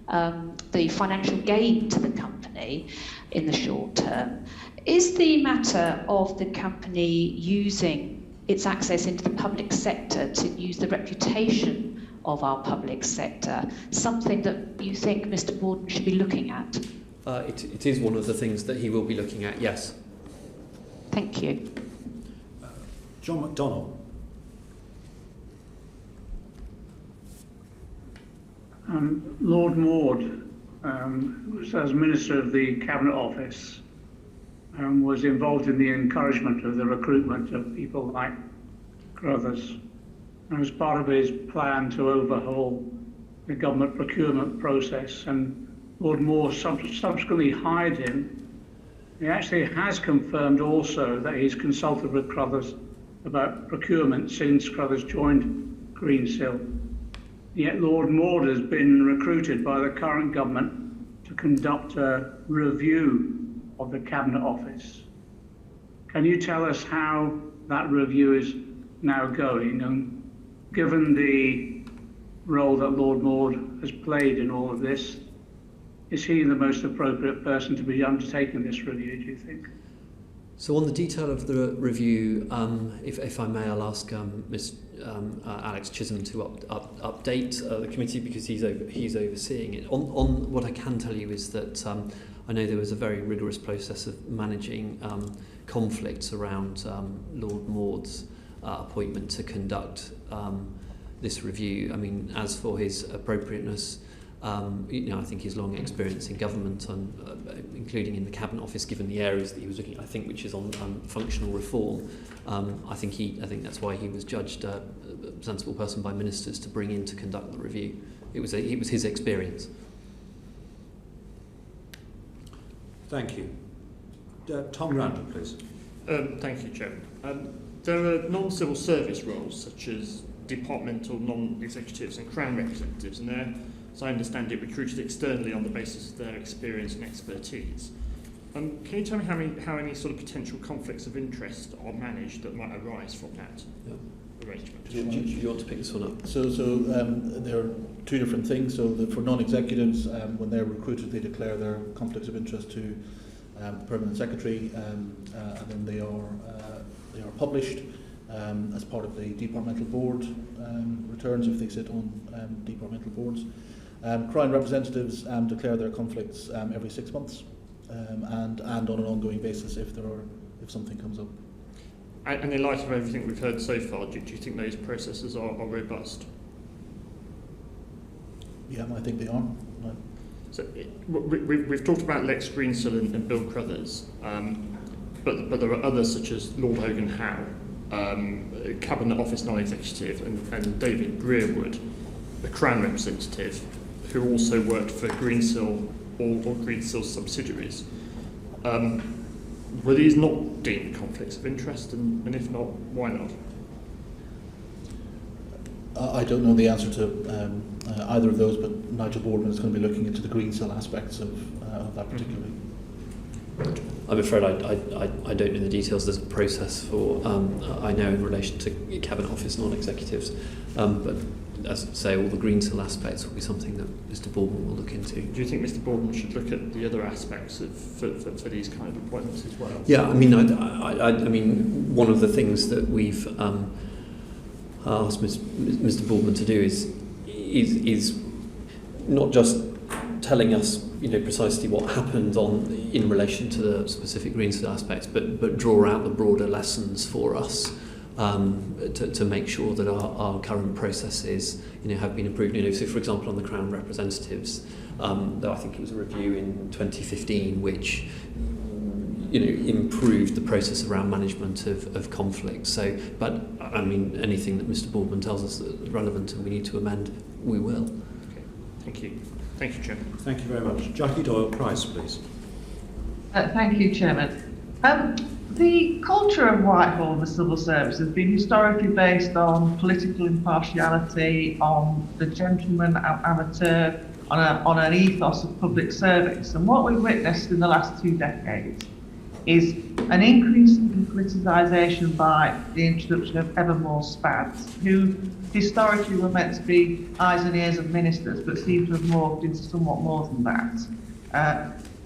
the financial gain to the company in the short term. Is the matter of the company using its access into the public sector to use the reputation of our public sector something that you think Mr. Borden should be looking at? It is one of the things that he will be looking at, yes. Thank you. John McDonnell. Lord Maud, as Minister of the Cabinet Office, was involved in the encouragement of the recruitment of people like Crothers, and as part of his plan to overhaul the government procurement process, and Lord Moore subsequently hired him. He actually has confirmed also that he's consulted with Crothers about procurement since Crothers joined Greensill. Yet Lord Maud has been recruited by the current government to conduct a review of the Cabinet Office. Can you tell us how that review is now going? And given the role that Lord Maud has played in all of this, is he the most appropriate person to be undertaking this review, do you think? So on the detail of the review, if I may, I'll ask Ms. Alex Chisholm to update the committee because he's overseeing it. On what I can tell you is that I know there was a very rigorous process of managing conflicts around Lord Maud's appointment to conduct this review. I mean, as for his appropriateness, I think his long experience in government, including in the Cabinet Office, given the areas that he was looking at, I think, which is on functional reform, I think that's why he was judged a sensible person by ministers to bring in to conduct the review. It was his experience. Thank you. Tom Randall, please. Thank you, Chairman. There are non-civil service roles such as departmental non-executives and Crown representatives, and they're, as I understand it, recruited externally on the basis of their experience and expertise. Can you tell me how any sort of potential conflicts of interest are managed that might arise from that arrangement? Do you want to pick this one up? So there are two different things. So for non-executives, when they're recruited, they declare their conflicts of interest to the Permanent Secretary, and then they are published as part of the Departmental Board returns if they sit on departmental boards. Crown representatives declare their conflicts every 6 months, and on an ongoing basis if something comes up. And in light of everything we've heard so far, do you think those processes are robust? Yeah, I think they are. Right. So we've talked about Lex Greensill and Bill Crothers, but there are others such as Lord Hogan Howe, Cabinet Office non-executive, and David Breerwood, the Crown representative, who also worked for Greensill or Greensill's subsidiaries. Were these not deemed conflicts of interest, and if not, why not? I don't know the answer to either of those, but Nigel Boardman is going to be looking into the Greensill aspects of that particularly. I'm afraid I don't know the details. There's a process for, I know in relation to Cabinet Office non-executives, but as I say, all the Greensill aspects will be something that Mr. Boardman will look into. Do you think Mr. Boardman should look at the other aspects for these kind of appointments as well? Yeah, I mean, I mean, one of the things that we've asked Mr. Boardman to do is not just telling us, precisely what happened in relation to the specific Greensill aspects, but draw out the broader lessons for us to make sure that our current processes, have been improved. So, for example, on the Crown representatives, though I think it was a review in 2015, which improved the process around management of conflict. So, but I mean, anything that Mr. Boardman tells us that is relevant and we need to amend, we will. Okay, thank you. Thank you, Chairman. Thank you very much. Jackie Doyle-Price, please. Thank you, Chairman. The culture of Whitehall and the civil service has been historically based on political impartiality, on the gentleman amateur, on an ethos of public service. And what we've witnessed in the last 2 decades is an increase in politicisation by the introduction of ever more spads, who historically were meant to be eyes and ears of ministers, but seem to have morphed into somewhat more than that.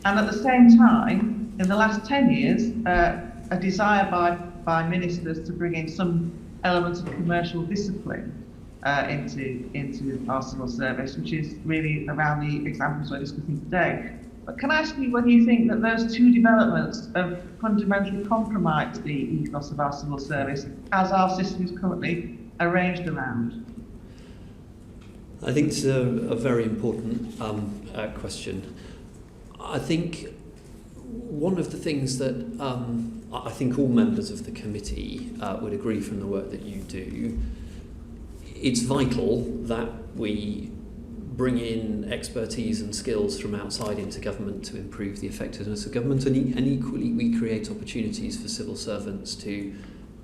And at the same time, in the last 10 years, a desire by ministers to bring in some element of commercial discipline into our civil service, which is really around the examples we're discussing today. But can I ask you whether you think that those 2 developments have fundamentally compromised the ethos of our civil service as our system is currently arranged around? I think it's a very important question. I think one of the things that I think all members of the committee would agree from the work that you do, it's vital that we bring in expertise and skills from outside into government to improve the effectiveness of government, and equally we create opportunities for civil servants to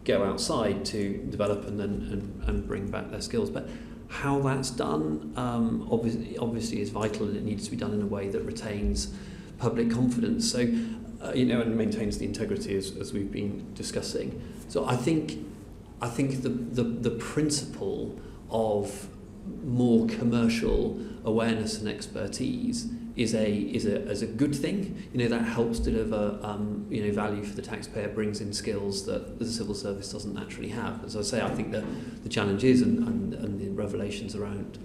go outside to develop and bring back their skills. But how that's done obviously is vital, and it needs to be done in a way that retains public confidence, so and maintains the integrity as we've been discussing. So I think the principle of more commercial awareness and expertise is a good thing. That helps deliver value for the taxpayer, brings in skills that the civil service doesn't naturally have. As I say, I think the challenge is, and the revelations around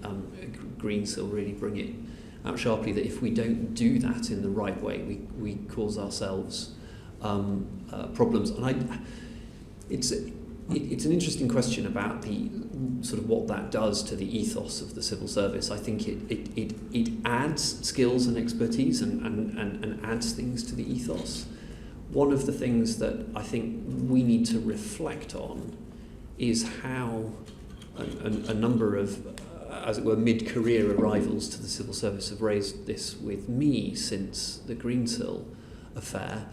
Greensill really bring it out sharply, that if we don't do that in the right way, we cause ourselves problems. And it's an interesting question about the sort of what that does to the ethos of the civil service. I think it adds skills and expertise and adds things to the ethos. One of the things that I think we need to reflect on is how a number of, as it were, mid-career arrivals to the civil service have raised this with me since the Greensill affair,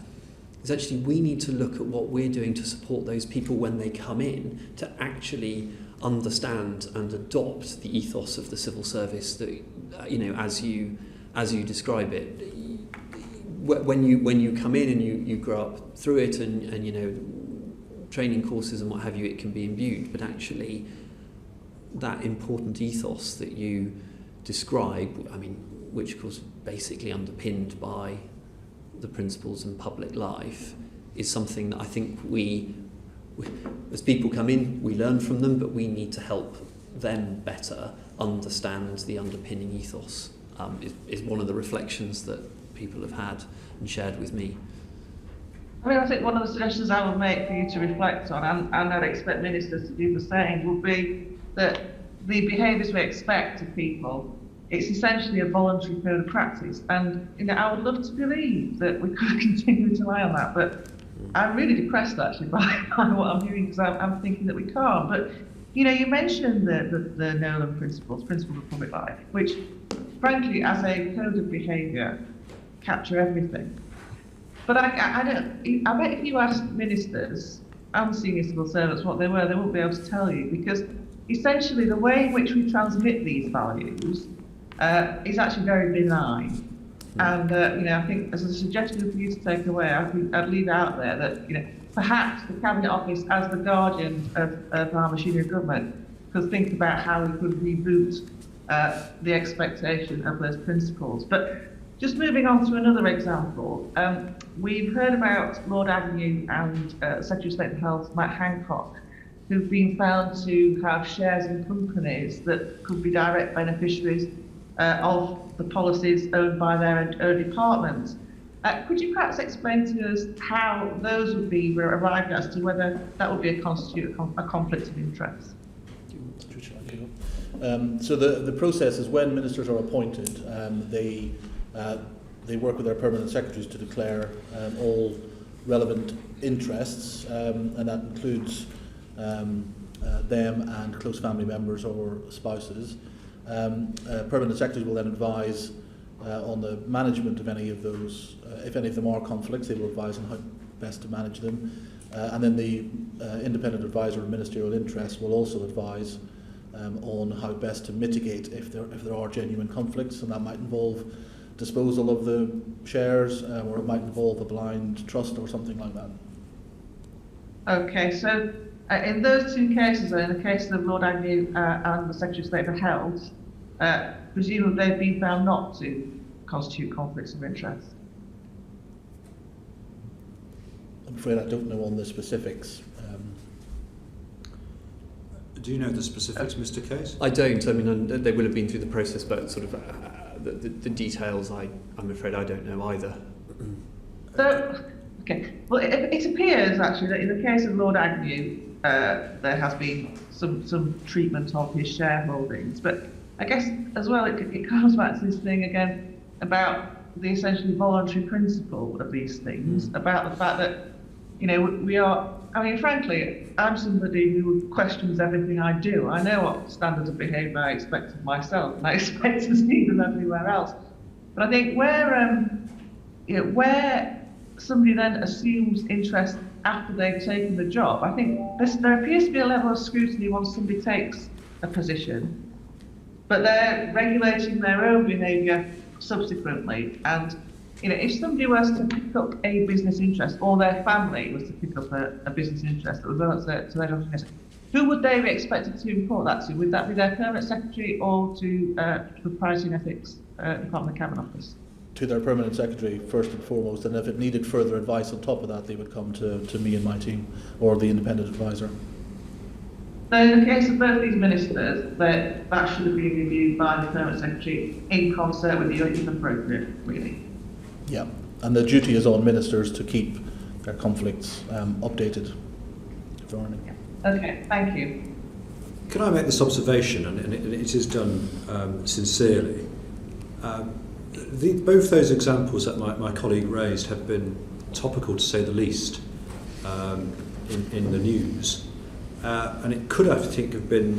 is actually we need to look at what we're doing to support those people when they come in, to actually understand and adopt the ethos of the civil service that, as you describe it. When you come in and you grow up through it and training courses and what have you, it can be imbued, but actually that important ethos that you describe, which of course basically underpinned by the principles in public life, is something that I think we as people come in, we learn from them, but we need to help them better understand the underpinning ethos. Is one of the reflections that people have had and shared with me. I think one of the suggestions I would make for you to reflect on, and I'd expect ministers to do the same, would be that the behaviours we expect of people, it's essentially a voluntary code of practice. And I would love to believe that we could continue to rely on that, but I'm really depressed actually by what I'm hearing, because I'm thinking that we can't. But you mentioned the Nolan principles of public life, which frankly, as a code of behaviour, capture everything. But I bet if you ask ministers and senior civil servants what they were, they won't be able to tell you, because essentially the way in which we transmit these values is actually very benign. And I think as a suggestion for you to take away, I'd leave out there that perhaps the Cabinet Office, as the guardian of our machinery of government, could think about how we could reboot the expectation of those principles. But just moving on to another example, we've heard about Lord Agnew and Secretary of State for Health, Matt Hancock, who've been found to have shares in companies that could be direct beneficiaries of the policies owned by their own departments. Could you perhaps explain to us how those would be arrived at as to whether that would be a conflict of interest? So the process is when ministers are appointed, they work with their permanent secretaries to declare all relevant interests, and that includes them and close family members or spouses. Permanent secretaries will then advise on the management of any of those. If any of them are conflicts, they will advise on how best to manage them. And then the independent advisor of ministerial interest will also advise on how best to mitigate if there are genuine conflicts, and that might involve disposal of the shares, or it might involve a blind trust or something like that. Okay, so in those two cases, in the case of Lord Agnew and the Secretary of State for Health, presumably they've been found not to constitute conflicts of interest. I'm afraid I don't know on the specifics. Do you know the specifics, Mr. Case? I don't. I mean, they will have been through the process, but sort of the details, I'm afraid I don't know either. So, okay. Well, it appears actually that in the case of Lord Agnew, there has been some treatment of his shareholdings, but I guess as well it comes back to this thing again about the essentially voluntary principle of these things, about the fact that we are. I mean, frankly, I'm somebody who questions everything I do. I know what standards of behaviour I expect of myself, and I expect to see them everywhere else. But I think where somebody then assumes interest after they've taken the job, I think there appears to be a level of scrutiny once somebody takes a position, but they're regulating their own behaviour subsequently. And if somebody was to pick up a business interest, or their family was to pick up a business interest that was relevant to their own business, who would they be expected to report that to? Would that be their permanent secretary or to the Privacy and Ethics Department of Cabinet Office? To their permanent secretary first and foremost, and if it needed further advice on top of that, they would come to me and my team, or the independent advisor. So in the case of both these ministers, that should have been reviewed by the permanent secretary in concert with you, if appropriate, really. Yeah, and the duty is on ministers to keep their conflicts updated. Okay, thank you. Can I make this observation, and it is done sincerely? Both those examples that my colleague raised have been topical, to say the least, in the news. And it could, I think, have been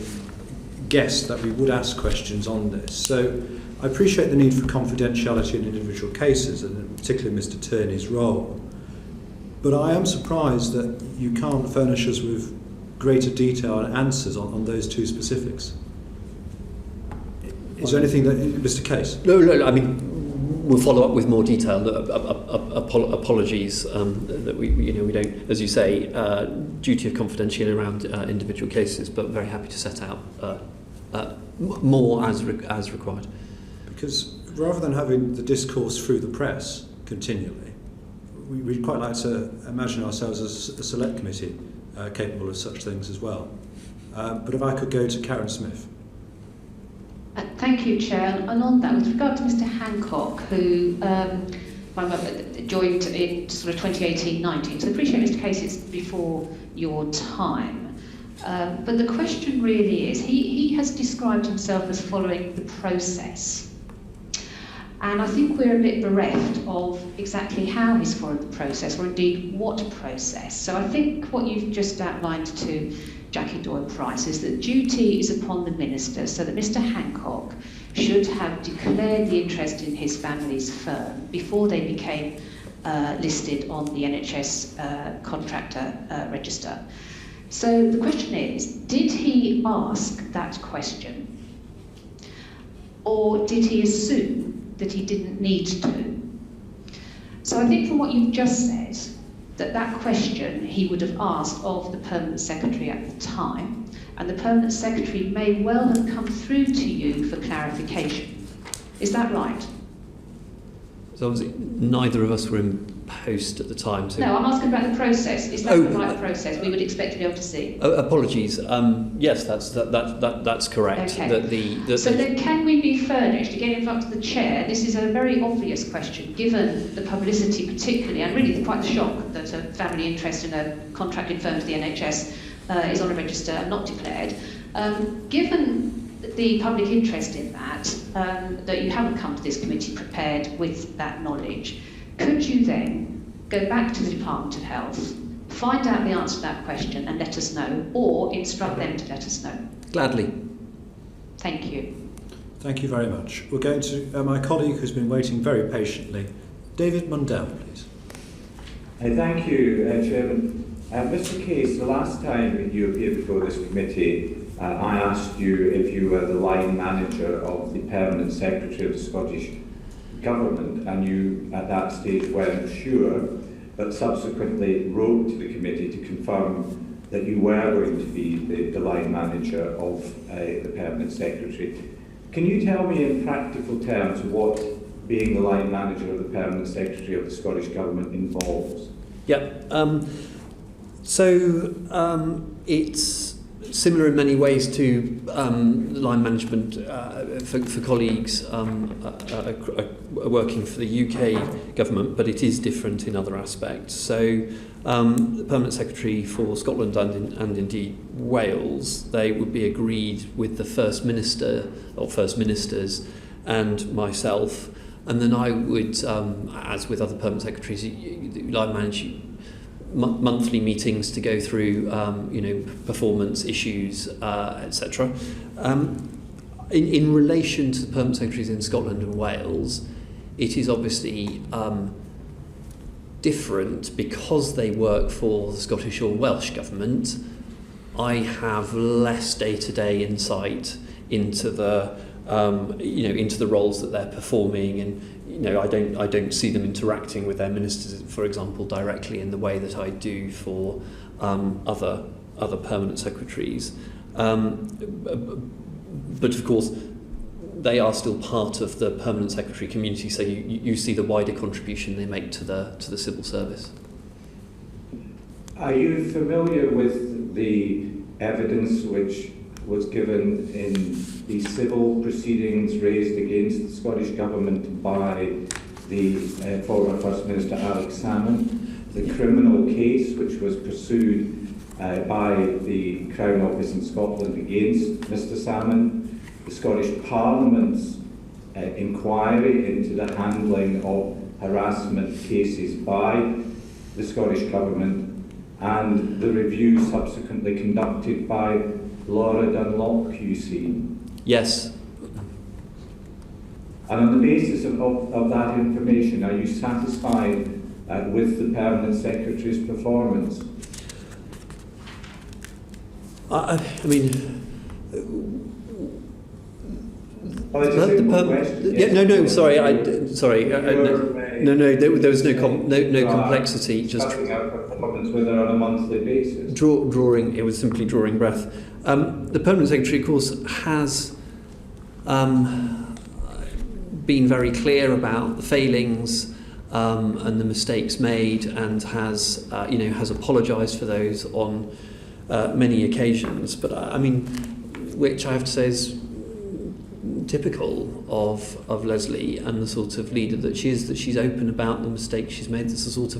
guessed that we would ask questions on this. So I appreciate the need for confidentiality in individual cases, and particularly Mr. Turney's role. But I am surprised that you can't furnish us with greater detail and answers on those two specifics. Is there anything that, Mr. Case? No, I mean, we'll follow up with more detail. Apologies that we don't, as you say, duty of confidentiality around individual cases, but very happy to set out more as required. Because rather than having the discourse through the press continually, we'd quite like to imagine ourselves as a select committee capable of such things as well. But if I could go to Karen Smith. Thank you, Chair. And on that, with regard to Mr. Hancock, who joined in sort of 2018-19, so I appreciate, Mr. Case, it's before your time. But the question really is, he has described himself as following the process. And I think we're a bit bereft of exactly how he's followed the process, or indeed what process. So I think what you've just outlined to Jackie Doyle-Price is that duty is upon the minister, so that Mr. Hancock should have declared the interest in his family's firm before they became listed on the NHS contractor register. So the question is, did he ask that question? Or did he assume that he didn't need to. So I think from what you've just said, that question he would have asked of the Permanent Secretary at the time, and the Permanent Secretary may well have come through to you for clarification. Is that right? So obviously neither of us were in post at the time. So no, I'm asking about the process. Is that the right process we would expect to be able to see? Apologies. Yes, that's correct. Okay. So then can we be furnished, again in front of the Chair, this is a very obvious question, given the publicity particularly, and really quite the shock that a family interest in a contracted firm to the NHS is on a register and not declared. Given the public interest in that, that you haven't come to this committee prepared with that knowledge, could you then go back to the Department of Health, find out the answer to that question and let us know, or instruct them to let us know? Gladly. Thank you. Thank you very much. We're going to my colleague who's been waiting very patiently, David Mundell, please. Thank you, Chairman. Mr. Case, the last time you appeared before this committee, I asked you if you were the line manager of the Permanent Secretary of the Scottish Government, and you at that stage weren't sure, but subsequently wrote to the committee to confirm that you were going to be the line manager of the Permanent Secretary. Can you tell me in practical terms what being the line manager of the Permanent Secretary of the Scottish Government involves? Yeah. It's similar in many ways to line management for colleagues working for the UK government, but it is different in other aspects. So the Permanent Secretary for Scotland and indeed Wales, they would be agreed with the First Minister or First Ministers and myself, and then I would, as with other Permanent Secretaries, line manage monthly meetings to go through, performance issues, etc. In relation to the Permanent Secretaries in Scotland and Wales, it is obviously different because they work for the Scottish or Welsh government. I have less day-to-day insight into the into the roles that they're performing, and I don't see them interacting with their ministers, for example, directly in the way that I do for other permanent secretaries. But of course, they are still part of the permanent secretary community, so you see the wider contribution they make to the civil service. Are you familiar with the evidence which was given in the civil proceedings raised against the Scottish Government by the former First Minister Alex Salmon, the criminal case which was pursued by the Crown Office in Scotland against Mr Salmon, the Scottish Parliament's inquiry into the handling of harassment cases by the Scottish Government, and the review subsequently conducted by Laura Dunlop QC? Yes. And on the basis of that information, are you satisfied with the Permanent Secretary's performance? I mean... Well, it's a simple question. Yeah, no, sorry, there was no complexity. Just performance with her on a monthly basis. Drawing. It was simply drawing breath. The Permanent Secretary, of course, has been very clear about the failings and the mistakes made, and has apologised for those on many occasions. But I mean, which I have to say is typical of Leslie and the sort of leader that she is, that she's open about the mistakes she's made. That's the sort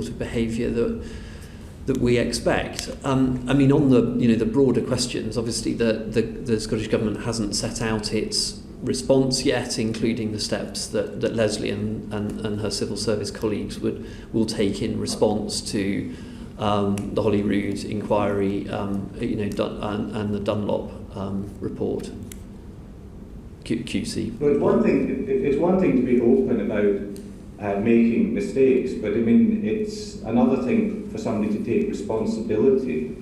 of behaviour that we expect. I mean, on the broader questions, obviously the Scottish Government hasn't set out its response yet, including the steps that Leslie and her civil service colleagues will take in response to the Holyrood inquiry, and the Dunlop report. QC. But it's one thing to be open about making mistakes, but I mean, it's another thing for somebody to take responsibility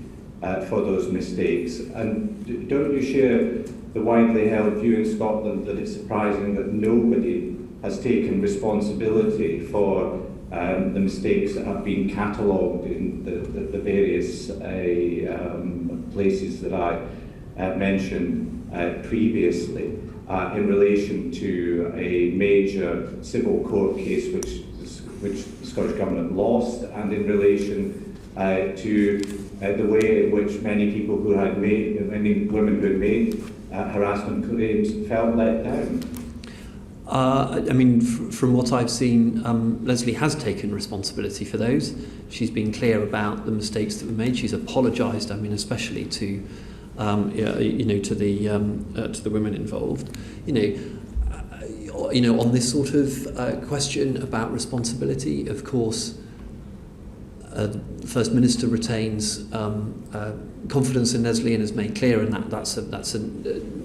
for those mistakes. And don't you share the widely held view in Scotland that it's surprising that nobody has taken responsibility for the mistakes that have been catalogued in the various places that I mentioned previously in relation to a major civil court case which the Scottish Government lost, and in relation to the way in which many people who had many women who had made harassment claims felt let down? I mean, from what I've seen, Leslie has taken responsibility for those. She's been clear about the mistakes that were made. She's apologised. I mean, especially to, to the women involved. On this sort of question about responsibility, of course, the First Minister retains confidence in Leslie and has made clear, and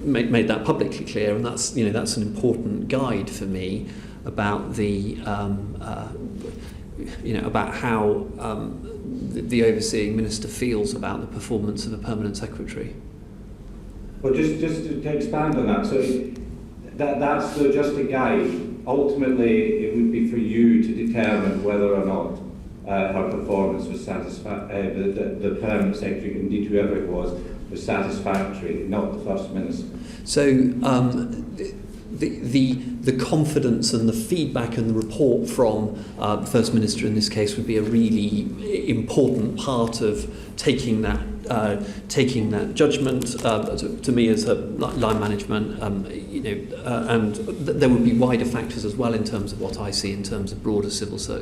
made that publicly clear, and that's an important guide for me about the about how the overseeing minister feels about the performance of a permanent secretary. Well, just to expand on that, so that's just a guide. Ultimately, it would be for you to determine whether or not her performance was satisfactory, the permanent secretary, indeed whoever it was satisfactory, not the First Minister. So the confidence and the feedback and the report from the First Minister in this case would be a really important part of taking that judgment to me as a line management, and there would be wider factors as well in terms of what I see in terms of broader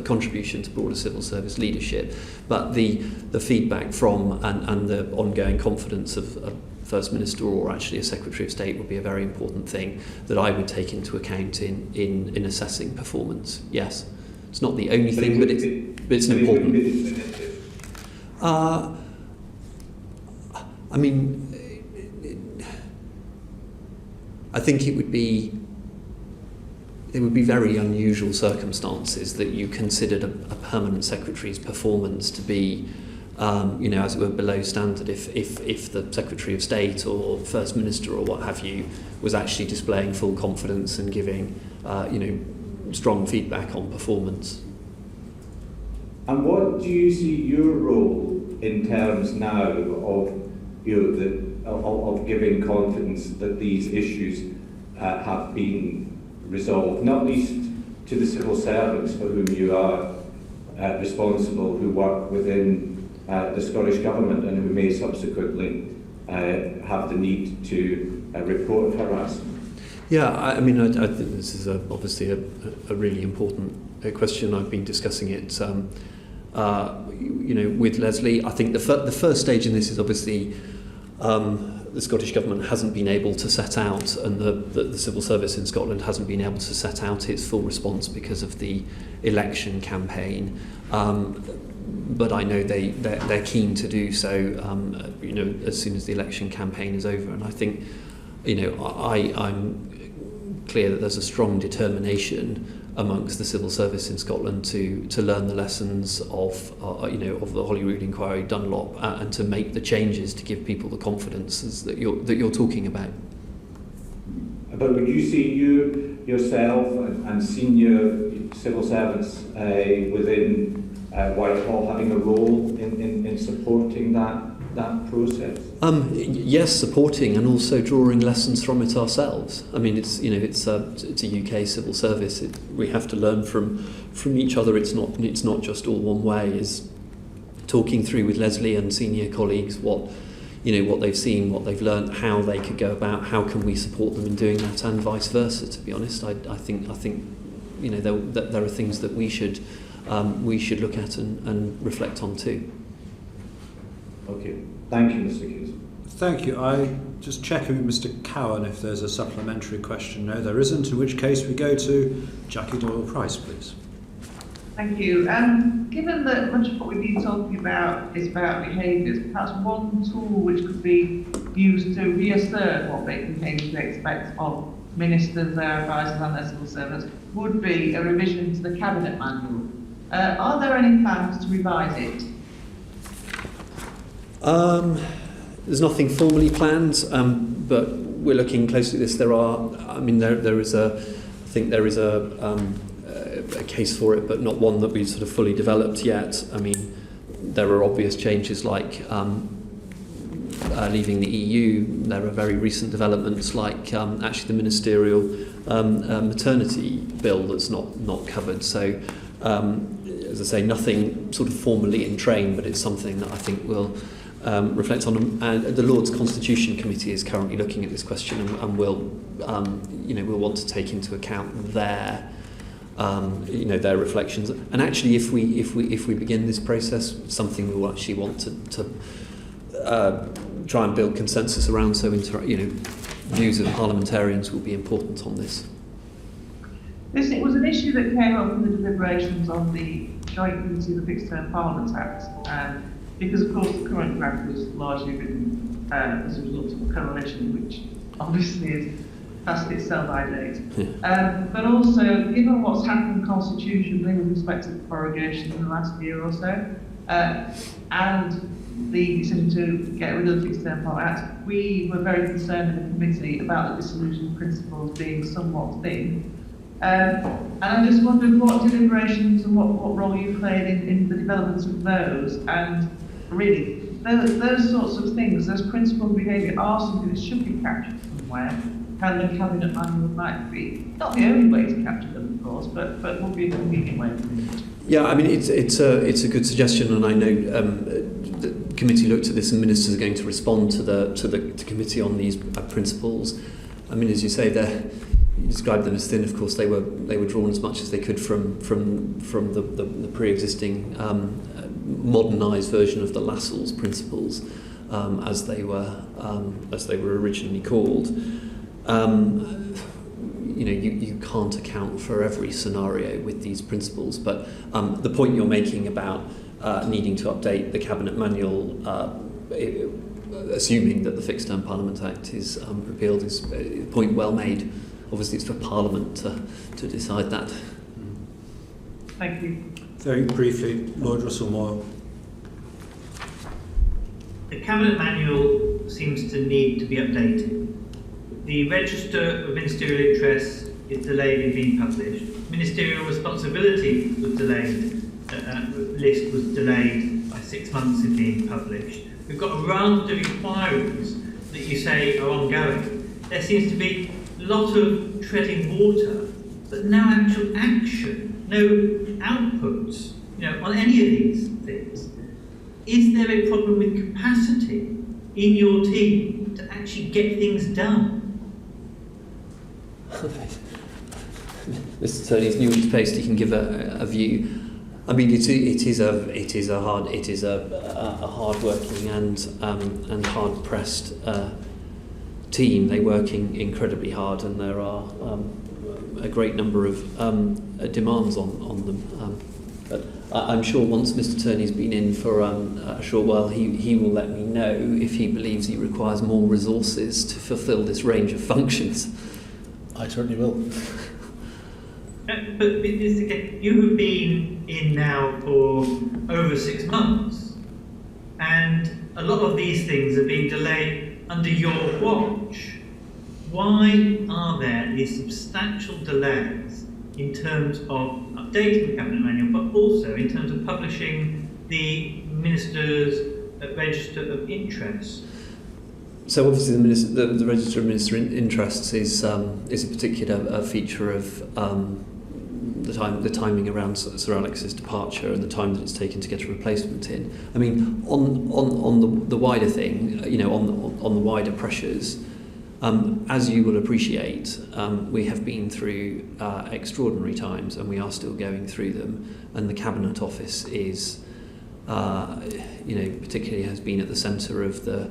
contribution to broader civil service leadership. But the feedback from and the ongoing confidence of First Minister or actually a Secretary of State would be a very important thing that I would take into account in assessing performance. Yes, it's not the only thing, but it's an important. I mean, I think it would be very unusual circumstances that you considered a permanent secretary's performance to be, as it were, below standard if the Secretary of State or First Minister or what have you was actually displaying full confidence and giving, strong feedback on performance. And what do you see your role in terms now of of giving confidence that these issues have been resolved, not least to the civil servants for whom you are responsible, who work within the Scottish Government and who may subsequently have the need to report harassment? Yeah, I mean, I think this is obviously a really important question. I've been discussing it, with Leslie. I think the first stage in this is obviously the Scottish Government hasn't been able to set out, and the civil service in Scotland hasn't been able to set out its full response because of the election campaign. But I know they're keen to do so, as soon as the election campaign is over. And I think, I'm clear that there's a strong determination amongst the civil service in Scotland to learn the lessons of the Holyrood inquiry, Dunlop, and to make the changes to give people the confidence that you're talking about. But would you see yourself and senior civil servants within Whitehall having a role in supporting that process? Yes, supporting and also drawing lessons from it ourselves. I mean, it's a UK civil service. We have to learn from each other. It's not just all one way. Is talking through with Leslie and senior colleagues what they've seen, what they've learned, how they could go about, how can we support them in doing that, and vice versa. To be honest, I think there are things that we should look at and reflect on too. Okay, thank you, Mr. Keys. Thank you. I just checking with Mr. Cowan if there's a supplementary question. No, there isn't, in which case we go to Jackie Doyle-Price, please. Thank you. Given that much of what we've been talking about is about behaviours, perhaps one tool which could be used to reassert what behaviours we expect of ministers, their advisors and their civil servants would be a revision to the Cabinet Manual. Are there any plans to revise it? There's nothing formally planned, but we're looking closely at this. There is a case for it, but not one that we've sort of fully developed yet. I mean, there are obvious changes like leaving the EU. There are very recent developments like actually the Ministerial maternity bill that's not covered. So, as I say, nothing sort of formally in train, but it's something that I think we'll reflect on. And the Lords Constitution Committee is currently looking at this question, and will we'll want to take into account their reflections. And actually, if we begin this process, something we will actually want to try and build consensus around. So views of parliamentarians will be important on this. It was an issue that came up in the deliberations on the Joint Committee of the Fixed Term Parliament Act, because of course the current draft was largely written as a result of a coalition, which obviously is past its sell-by date. But also, given what's happened constitutionally with respect to prorogation in the last year or so, and the decision to get rid of the Fixed Term Parliament Act, we were very concerned in the committee about the dissolution principles being somewhat thin. And I just wondered what deliberations and what role you played in the development of those, and really those sorts of things, those principles of behaviour are something that should be captured somewhere, and the cabinet manual might be not the only way to capture them, of course, but would be a convenient way of doing it. Yeah, I mean it's a good suggestion, and I know the committee looked at this, and ministers are going to respond to the committee on these principles. I mean, as you say, you described them as thin. Of course, they were drawn as much as they could from the pre-existing modernised version of the Lascelles principles, as they were originally called. You can't account for every scenario with these principles, but the point you're making about needing to update the cabinet manual, assuming that the Fixed Term Parliament Act is repealed, is a point well made. Obviously, it's for Parliament to decide that. Thank you. Very briefly, Lord Russell-Moyle. The Cabinet Manual seems to need to be updated. The Register of Ministerial Interests is delayed in being published. Ministerial Responsibility was delayed. List was delayed by 6 months in being published. We've got a raft of inquiries that you say are ongoing. There seems to be a lot of treading water, but no actual action, no outputs, on any of these things. Is there a problem with capacity in your team to actually get things done? Mr. Tony's newly placed. He can give a view. I mean, it is a hard-working and hard-pressed team. They're working incredibly hard, and there are a great number of demands on them. But I'm sure once Mr. Turney's been in for a short while, he will let me know if he believes he requires more resources to fulfil this range of functions. I certainly will. But you have been in now for over 6 months, and a lot of these things are being delayed under your watch. Why are there these substantial delays in terms of updating the Cabinet Manual, but also in terms of publishing the Minister's Register of Interests? So obviously the Register of Minister Interests is a particular feature of the timing around Sir Alex's departure and the time that it's taken to get a replacement in. I mean, on the wider thing, on the wider pressures, as you will appreciate, we have been through extraordinary times, and we are still going through them. And the Cabinet Office is, particularly has been at the centre of the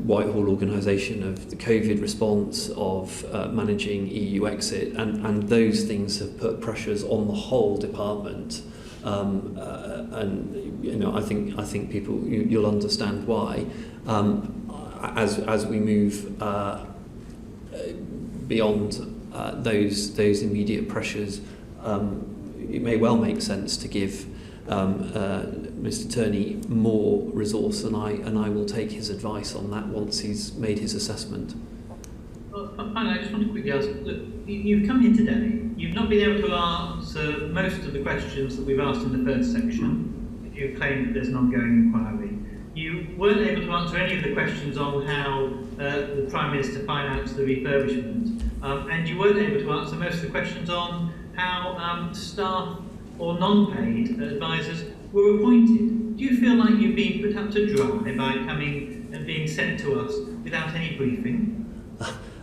Whitehall organisation of the COVID response, of managing EU exit, and those things have put pressures on the whole department. I think people you'll understand why. As we move beyond those immediate pressures, it may well make sense to give Mr. Turney more resource, and I will take his advice on that once he's made his assessment. Well, finally, I just want to quickly ask, look, you've come here today, you've not been able to answer most of the questions that we've asked in the first section. You claim that there's an ongoing inquiry. You weren't able to answer any of the questions on how the Prime Minister financed the refurbishment, and you weren't able to answer most of the questions on how staff or non-paid advisors were appointed. Do you feel like you've been put up to dry by coming and being sent to us without any briefing?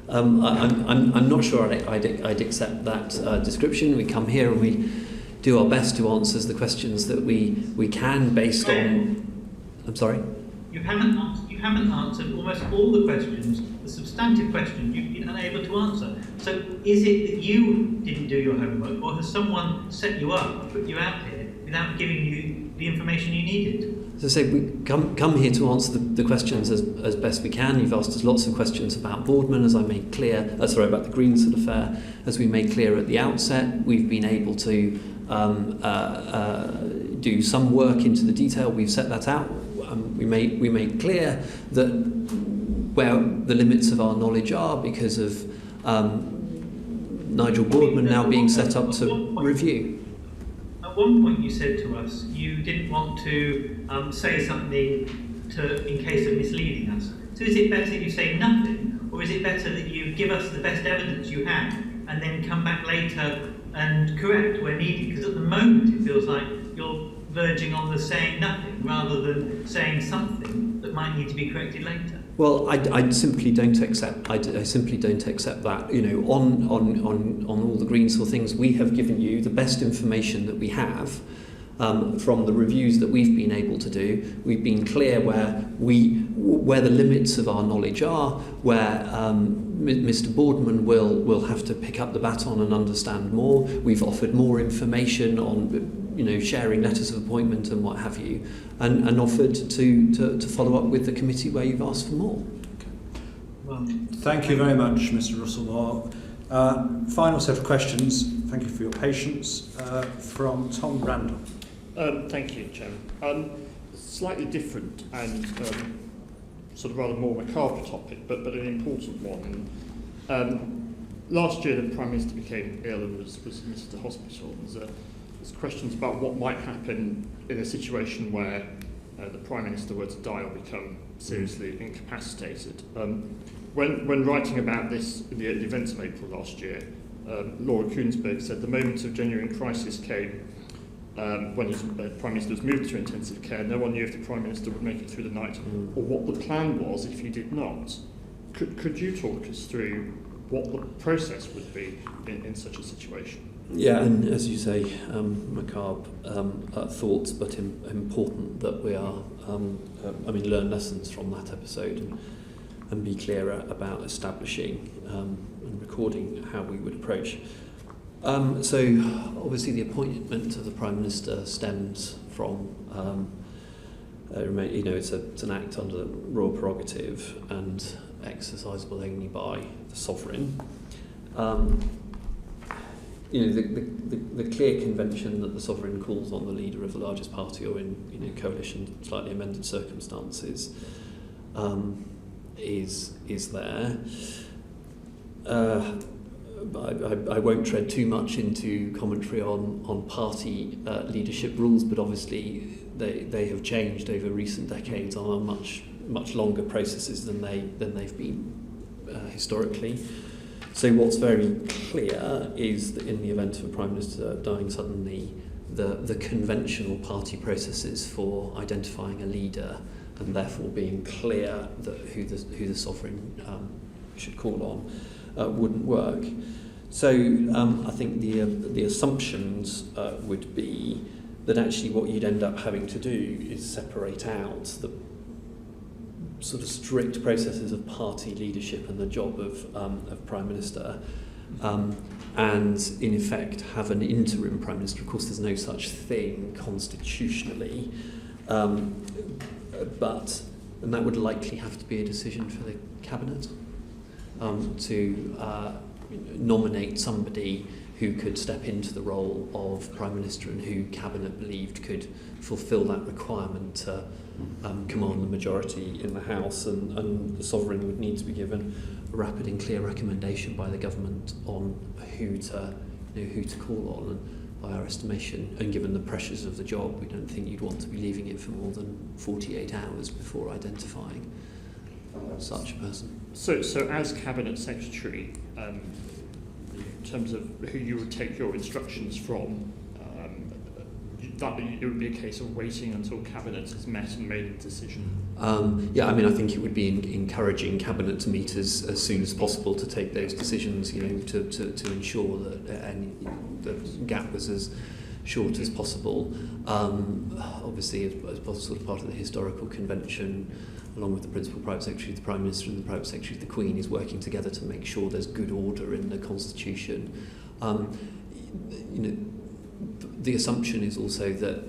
I'm not sure I'd accept that description. We come here and we do our best to answer the questions that we can based on. I'm sorry? You haven't answered almost all the questions, the substantive questions you've been unable to answer. So is it that you didn't do your homework, or has someone set you up, put you out here, without giving you the information you needed? As I say, we come here to answer the questions as best we can. You've asked us lots of questions about Boardman, as I made clear, about the Greensill affair. As we made clear at the outset, we've been able to do some work into the detail. We've set that out. We made clear that where the limits of our knowledge are because of Nigel Boardman now being set up to review. At one point you said to us you didn't want to say something in case of misleading us. So is it better you say nothing, or is it better that you give us the best evidence you have and then come back later and correct where needed? Because at the moment it feels like you're verging on the saying nothing rather than saying something that might need to be corrected later. Well, I simply don't accept. I simply don't accept that. You know, on all the Greensill things, we have given you the best information that we have from the reviews that we've been able to do. We've been clear where the limits of our knowledge are, where Mr. Boardman will have to pick up the baton and understand more. We've offered more information on, sharing letters of appointment and what have you, and offered to follow up with the committee where you've asked for more. Well, thank you very much, Mr. Russell. Final set of questions. Thank you for your patience. From Tom Randall. Thank you, Chairman. Slightly different and sort of rather more macabre topic, but an important one. Last year, the Prime Minister became ill and was admitted to hospital. There's questions about what might happen in a situation where the Prime Minister were to die or become seriously incapacitated. When writing about this in the events of April last year, Laura Kuhnsberg said the moment of genuine crisis came when his Prime Minister was moved to intensive care. No one knew if the Prime Minister would make it through the night or what the plan was if he did not. Could you talk us through what the process would be in such a situation? Yeah, and as you say, macabre thoughts, but important that we are, learn lessons from that episode and be clearer about establishing and recording how we would approach. So obviously the appointment of the Prime Minister stems from, it's an act under the royal prerogative and exercisable only by the sovereign. The clear convention that the sovereign calls on the leader of the largest party or in coalition slightly amended circumstances is there. I won't tread too much into commentary on party leadership rules, but obviously they have changed over recent decades and are much longer processes than they've been historically. So what's very clear is that in the event of a Prime Minister dying suddenly, the conventional party processes for identifying a leader and therefore being clear that who the sovereign should call on wouldn't work. So I think the assumptions would be that actually what you'd end up having to do is separate out the sort of strict processes of party leadership and the job of Prime Minister, and in effect have an interim Prime Minister. Of course, there's no such thing constitutionally, and that would likely have to be a decision for the Cabinet to nominate somebody who could step into the role of Prime Minister and who Cabinet believed could fulfil that requirement to command the majority in the House, and the Sovereign would need to be given a rapid and clear recommendation by the government on who to call on. And by our estimation, and given the pressures of the job, we don't think you'd want to be leaving it for more than 48 hours before identifying such a person. So as Cabinet Secretary, in terms of who you would take your instructions from, that it would be a case of waiting until Cabinet has met and made a decision? I think it would be encouraging Cabinet to meet as soon as possible to take those decisions, to ensure that the gap was as short as possible. Obviously, as sort of part of the historical convention, along with the Principal Private Secretary, the Prime Minister and the Private Secretary of the Queen, is working together to make sure there's good order in the Constitution. The assumption is also that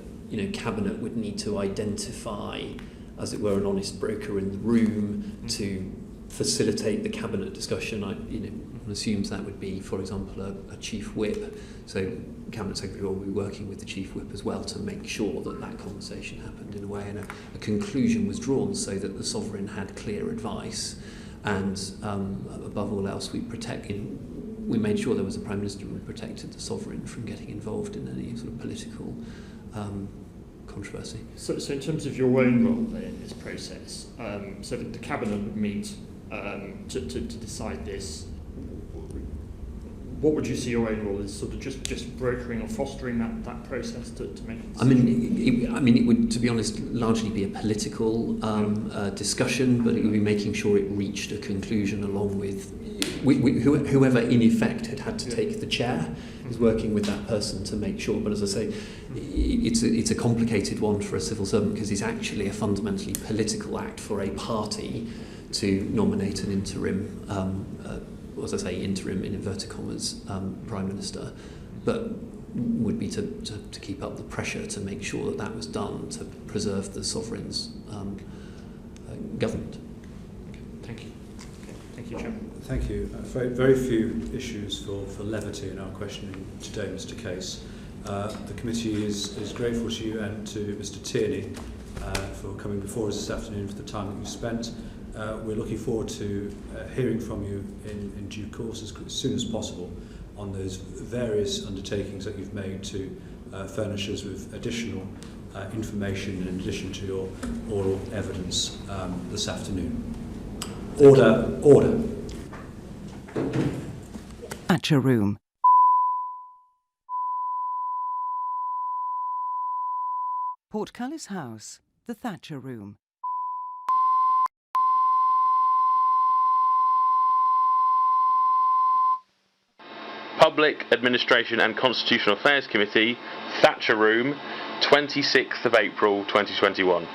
Cabinet would need to identify, as it were, an honest broker in the room to facilitate the Cabinet discussion. Assumes that would be, for example, a Chief Whip. So Cabinet Secretary will be working with the Chief Whip as well to make sure that that conversation happened in a way, and a conclusion was drawn so that the Sovereign had clear advice. And above all else, we made sure there was a Prime Minister who protected the Sovereign from getting involved in any sort of political controversy. So in terms of your own role then in this process, so that the Cabinet would meet to decide this, what would you see your own role as? Sort of just brokering or fostering that process to make a decision? It would, to be honest, largely be a political discussion, but it would be making sure it reached a conclusion along with whoever in effect had to take the chair is working with that person to make sure. But as I say, it's a complicated one for a civil servant because it's actually a fundamentally political act for a party to nominate an interim, as I say, interim in inverted commas, Prime Minister, but would be to keep up the pressure to make sure that was done to preserve the Sovereign's government. Thank you. Thank you, Chairman. Thank you. Very few issues for levity in our questioning today, Mr. Case. The committee is grateful to you and to Mr. Tierney for coming before us this afternoon, for the time that you spent. We're looking forward to hearing from you in due course as soon as possible on those various undertakings that you've made to furnish us with additional information in addition to your oral evidence this afternoon. Order. Thatcher Room. Portcullis House, the Thatcher Room. Public Administration and Constitutional Affairs Committee, Thatcher Room, 26th of April 2021.